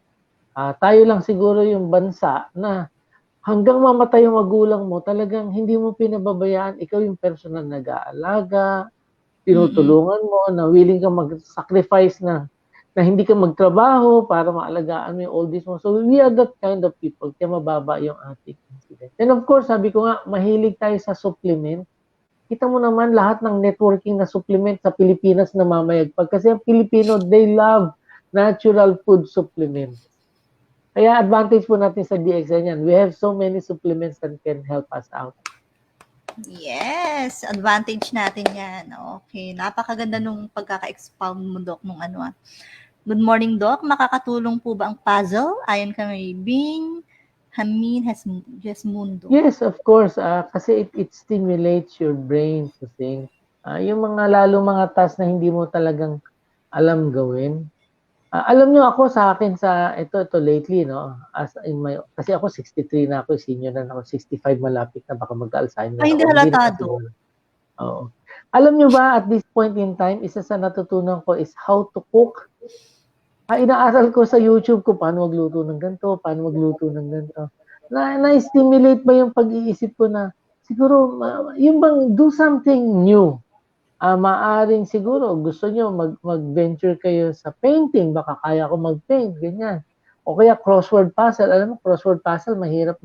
Speaker 3: Tayo lang siguro yung bansa na hanggang mamatay yung magulang mo, talagang hindi mo pinababayaan. Ikaw yung personal nag-aalaga, tinutulungan mo, na willing ka mag-sacrifice na hindi ka magtrabaho para maalagaan mo yung oldies mo. So, we are that kind of people. Kaya mababa yung ating incident. And of course, sabi ko nga, mahilig tayo sa supplement. Kita mo naman lahat ng networking na supplement sa Pilipinas na mamayagpag. Kasi ang Pilipino, they love natural food supplements. Kaya advantage po natin sa DXN yan. We have so many supplements that can help us out.
Speaker 2: Yes, advantage natin yan. Okay, napakaganda nung pagkaka-expound mo, Doc, nung Good morning, Doc. Makakatulong po ba ang puzzle? Ayon kay Bing Hamin Mundo.
Speaker 3: Yes, of course. Kasi it stimulates your brain to think. Yung lalo mga task na hindi mo talagang alam gawin. Alam nyo ako sa akin ito lately, no? Kasi ako 63 na ako, senior na ako, 65 malapit na, baka mag-Alzheimer.
Speaker 2: Ay, hindi halatado.
Speaker 3: Oo. Alam nyo ba, at this point in time, isa sa natutunan ko is how to cook. Inaaral ko sa YouTube ko paano magluto ng ganito, paano magluto ng ganito. Na-stimulate ba yung pag-iisip ko na siguro, yung bang do something new. Maaaring siguro gusto nyo mag-venture kayo sa painting, baka kaya ko mag-paint, ganyan. O kaya crossword puzzle, alam mo, crossword puzzle, mahirap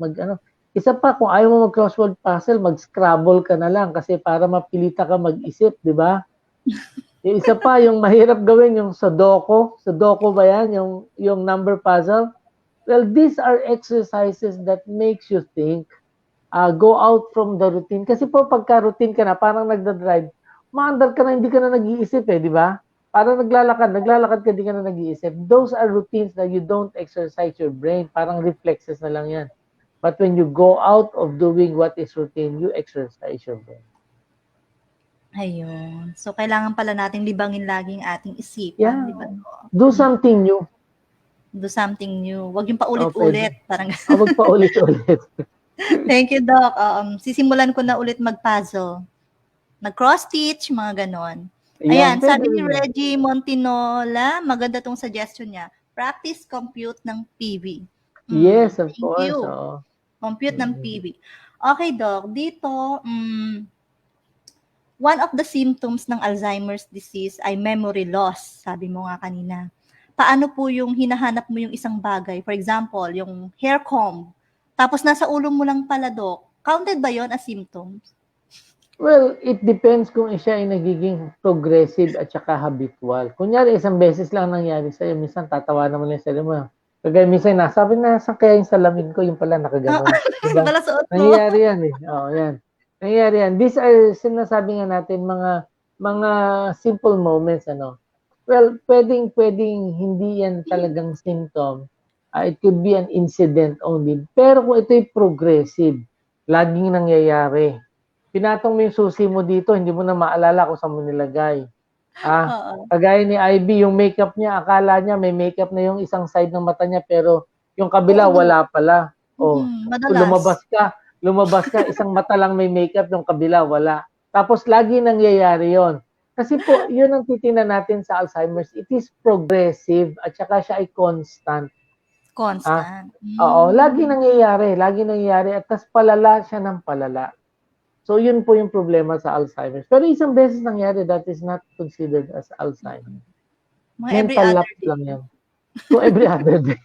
Speaker 3: Isa pa, kung ayaw mo mag-crossword puzzle, mag-scrabble ka na lang kasi para mapilita ka mag-isip, di ba? Yung isa pa, yung mahirap gawin, yung Sudoku. Sudoku ba yan? Yung number puzzle? Well, these are exercises that makes you think, go out from the routine. Kasi po, pagka-routine ka na, parang nagda-drive, maandar ka na, hindi ka na nag-iisip di ba? Parang naglalakad ka, hindi ka na nag-iisip. Those are routines that you don't exercise your brain. Parang reflexes na lang yan. But when you go out of doing what is routine, you exercise your brain.
Speaker 2: Ayun. So, kailangan pala natin libangin laging ating isipan.
Speaker 3: Yeah.
Speaker 2: Diba?
Speaker 3: Do something new.
Speaker 2: Do something new. Huwag yung paulit-ulit. Parang
Speaker 3: Huwag paulit-ulit.
Speaker 2: Thank you, Doc. Sisimulan ko na ulit mag-puzzle. Nag-cross-stitch, mga ganon. Ayan, sabi ni Reggie Montinola, maganda tong suggestion niya. Practice compute ng PV.
Speaker 3: Yes, of
Speaker 2: Thank
Speaker 3: course.
Speaker 2: you. Compute ng PV. Okay, Doc. Dito, one of the symptoms ng Alzheimer's disease ay memory loss. Sabi mo nga kanina. Paano po yung hinahanap mo yung isang bagay? For example, yung hair comb. Tapos nasa ulo mo lang pala, Doc. Counted ba yon as symptoms?
Speaker 3: Well, it depends kung siya ay nagiging progressive at saka habitual. Kunyari, isang beses lang nangyari sa'yo, minsan tatawa naman yung sarili mo. Kagaya minsan, sabi na, saan kaya yung salamin ko? Yung pala nakaganon. Diba?
Speaker 2: Bala suot mo.
Speaker 3: Nangyayari yan eh. Oo, yan. Nangyayari yan. These are, sinasabi nga natin, mga simple moments, ano. Well, pwedeng hindi yan talagang symptom. It could be an incident only. Pero kung ito'y progressive, laging nangyayari. Pinatong mo yung susi mo dito, hindi mo na maalala kung saan mo nilagay.
Speaker 2: Oo.
Speaker 3: Kagaya ni Ivy, yung makeup niya, akala niya may makeup na yung isang side ng mata niya, pero yung kabila,
Speaker 2: Oo,
Speaker 3: wala pala. Kung
Speaker 2: madalas.
Speaker 3: lumabas ka, isang mata lang may makeup, yung kabila, wala. Tapos, lagi nangyayari yon. Kasi po, yun ang titingnan natin sa Alzheimer's. It is progressive at saka siya ay constant.
Speaker 2: Constant.
Speaker 3: Oo, lagi nangyayari at tas palala siya ng palala. So, yun po yung problema sa Alzheimer's. Pero isang beses nangyari, that is not considered as Alzheimer's.
Speaker 2: Mga every
Speaker 3: Mental
Speaker 2: other
Speaker 3: lapse
Speaker 2: day.
Speaker 3: lang yan. So, every other day.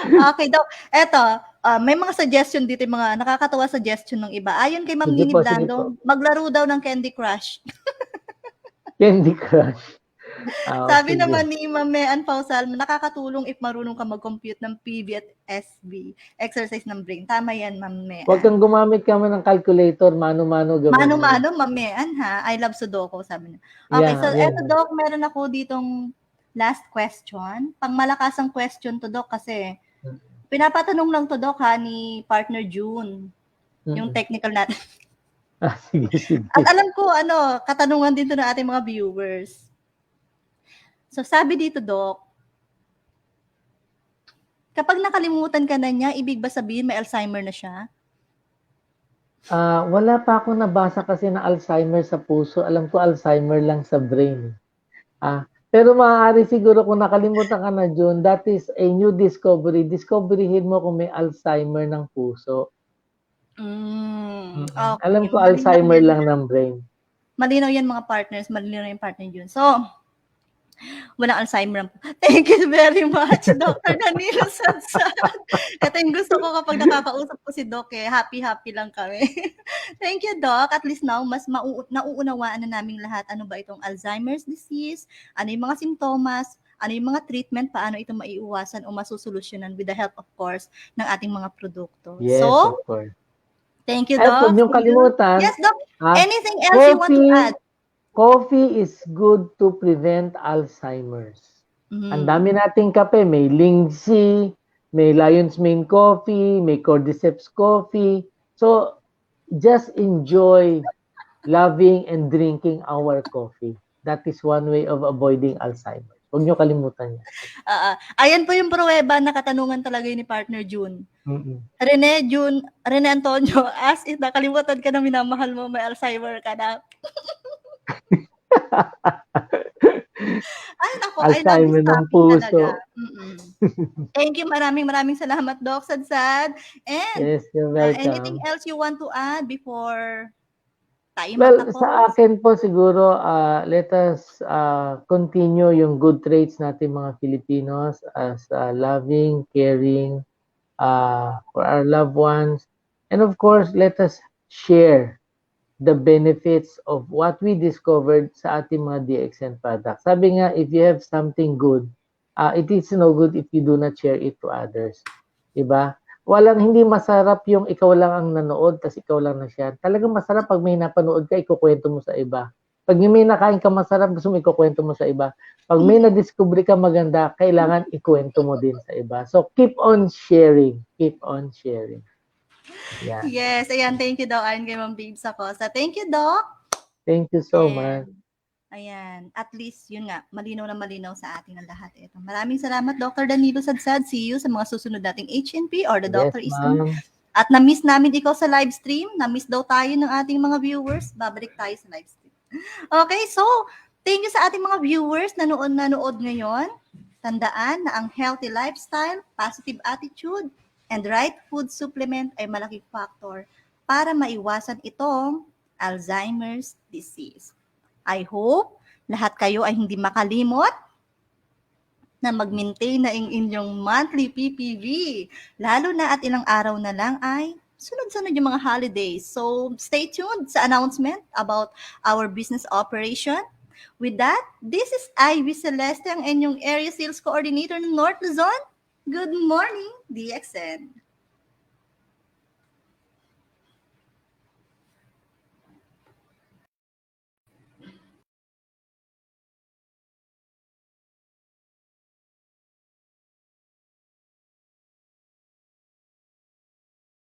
Speaker 2: Okay, Doc. Eto, may mga suggestion dito, yung mga nakakatawa suggestion ng iba. Ayon kay Ma'am
Speaker 3: Sige
Speaker 2: Nini
Speaker 3: po, sige
Speaker 2: Blando,
Speaker 3: po.
Speaker 2: maglaro daw ng Candy Crush.
Speaker 3: Candy Crush.
Speaker 2: Sabi
Speaker 3: Sige.
Speaker 2: naman ni Ma'am Mean Pausal, nakakatulong if marunong ka mag-compute ng PV at SB. Exercise ng brain. Tama yan, Ma'am Mean.
Speaker 3: Huwag kang gumamit ka man ng calculator, mano-mano gawin mo.
Speaker 2: Mano-mano, Ma'am Mean, ha? I love Sudoku, sabi niya. Okay,
Speaker 3: Yeah,
Speaker 2: so
Speaker 3: yeah.
Speaker 2: eto, Doc, meron ako ditong last question. Pangmalakasang question to, Doc, kasi pinapatanong lang to, Doc, ha, ni partner June. Yung technical natin.
Speaker 3: Sige.
Speaker 2: At alam ko, katanungan din to ng ating mga viewers. So, sabi dito, Doc, kapag nakalimutan ka na niya, ibig ba sabihin may Alzheimer na siya?
Speaker 3: Wala pa ako nabasa kasi na Alzheimer sa puso. Alam ko Alzheimer lang sa brain. Pero maaari siguro kung nakalimutan ka na, June, that is a new discovery. Discoveryhin mo kung may Alzheimer ng puso.
Speaker 2: Okay.
Speaker 3: Alam ko
Speaker 2: Malinaw
Speaker 3: Alzheimer
Speaker 2: yan.
Speaker 3: lang ng brain.
Speaker 2: Malinaw yan, mga partners. Malinaw yung partner yun. So, walang Alzheimer. Thank you very much, Dr. Danilo Sadsad. Ito yung gusto ko kapag nakakausap ko si Doc, happy-happy lang kami. Thank you, Doc. At least now, mas nauunawaan na naming lahat ano ba itong Alzheimer's disease, ano yung mga simptomas, ano yung mga treatment, paano ito maiiwasan o masusolusyonan with the help, of course, ng ating mga produkto.
Speaker 3: Yes,
Speaker 2: So,
Speaker 3: of course.
Speaker 2: thank you,
Speaker 3: At
Speaker 2: Doc.
Speaker 3: huwag niyong kalimutan.
Speaker 2: Yes, Doc. Anything else you want to add?
Speaker 3: Coffee is good to prevent Alzheimer's. Ang dami nating kape. May Lingxi, may Lion's Mane coffee, may Cordyceps coffee. So, just enjoy loving and drinking our coffee. That is one way of avoiding Alzheimer's. Huwag niyo kalimutan yan.
Speaker 2: Ayan po yung pruweba na katanungan talaga yun ni partner June. Rene Antonio, as if nakalimutan ka na minamahal mo, may Alzheimer ka na. Ay, naku,
Speaker 3: Alzheimer
Speaker 2: I love
Speaker 3: ng
Speaker 2: this
Speaker 3: puso.
Speaker 2: topic talaga. Thank you, maraming salamat, Doc Sadsad. And
Speaker 3: Yes, you're welcome.
Speaker 2: anything else you want to add before tayo
Speaker 3: Well,
Speaker 2: matapos?
Speaker 3: sa akin po siguro, let us continue yung good traits natin mga Filipinos as loving, caring for our loved ones. And of course, let us share the benefits of what we discovered sa ating mga DXN products. Sabi nga, if you have something good, it is no good if you do not share it to others. Diba? Hindi masarap yung ikaw lang ang nanood, tas ikaw lang na share. Talagang masarap pag may napanood ka, ikukwento mo sa iba. Pag may nakain ka masarap, gusto mo ikukwento mo sa iba. Pag may na-discover ka maganda, kailangan ikuwento mo din sa iba. So, keep on sharing. Keep on sharing. Yeah.
Speaker 2: Yes, ayan, thank you daw, ayon kay Ma'am Babe Sacosa. Thank you, Doc.
Speaker 3: Thank you so much.
Speaker 2: Ayan, at least, yun nga, malinaw na malinaw sa ating ang lahat ito. Maraming salamat, Dr. Danilo Sadsad. See you sa mga susunod nating HNP or the Doctor is
Speaker 3: ma'am.
Speaker 2: At na-miss namin ikaw sa live stream. Na-miss daw tayo ng ating mga viewers. Babalik tayo sa live stream. Okay, so, thank you sa ating mga viewers na nanood ngayon. Tandaan na ang healthy lifestyle, positive attitude, and right food supplement ay malaking factor para maiwasan itong Alzheimer's disease. I hope lahat kayo ay hindi makalimot na mag-maintain na inyong monthly PPV. Lalo na at ilang araw na lang ay sunod-sunod yung mga holidays. So, stay tuned sa announcement about our business operation. With that, this is Ivy Celeste, ang inyong Area Sales Coordinator ng North Luzon. Good morning, DXN!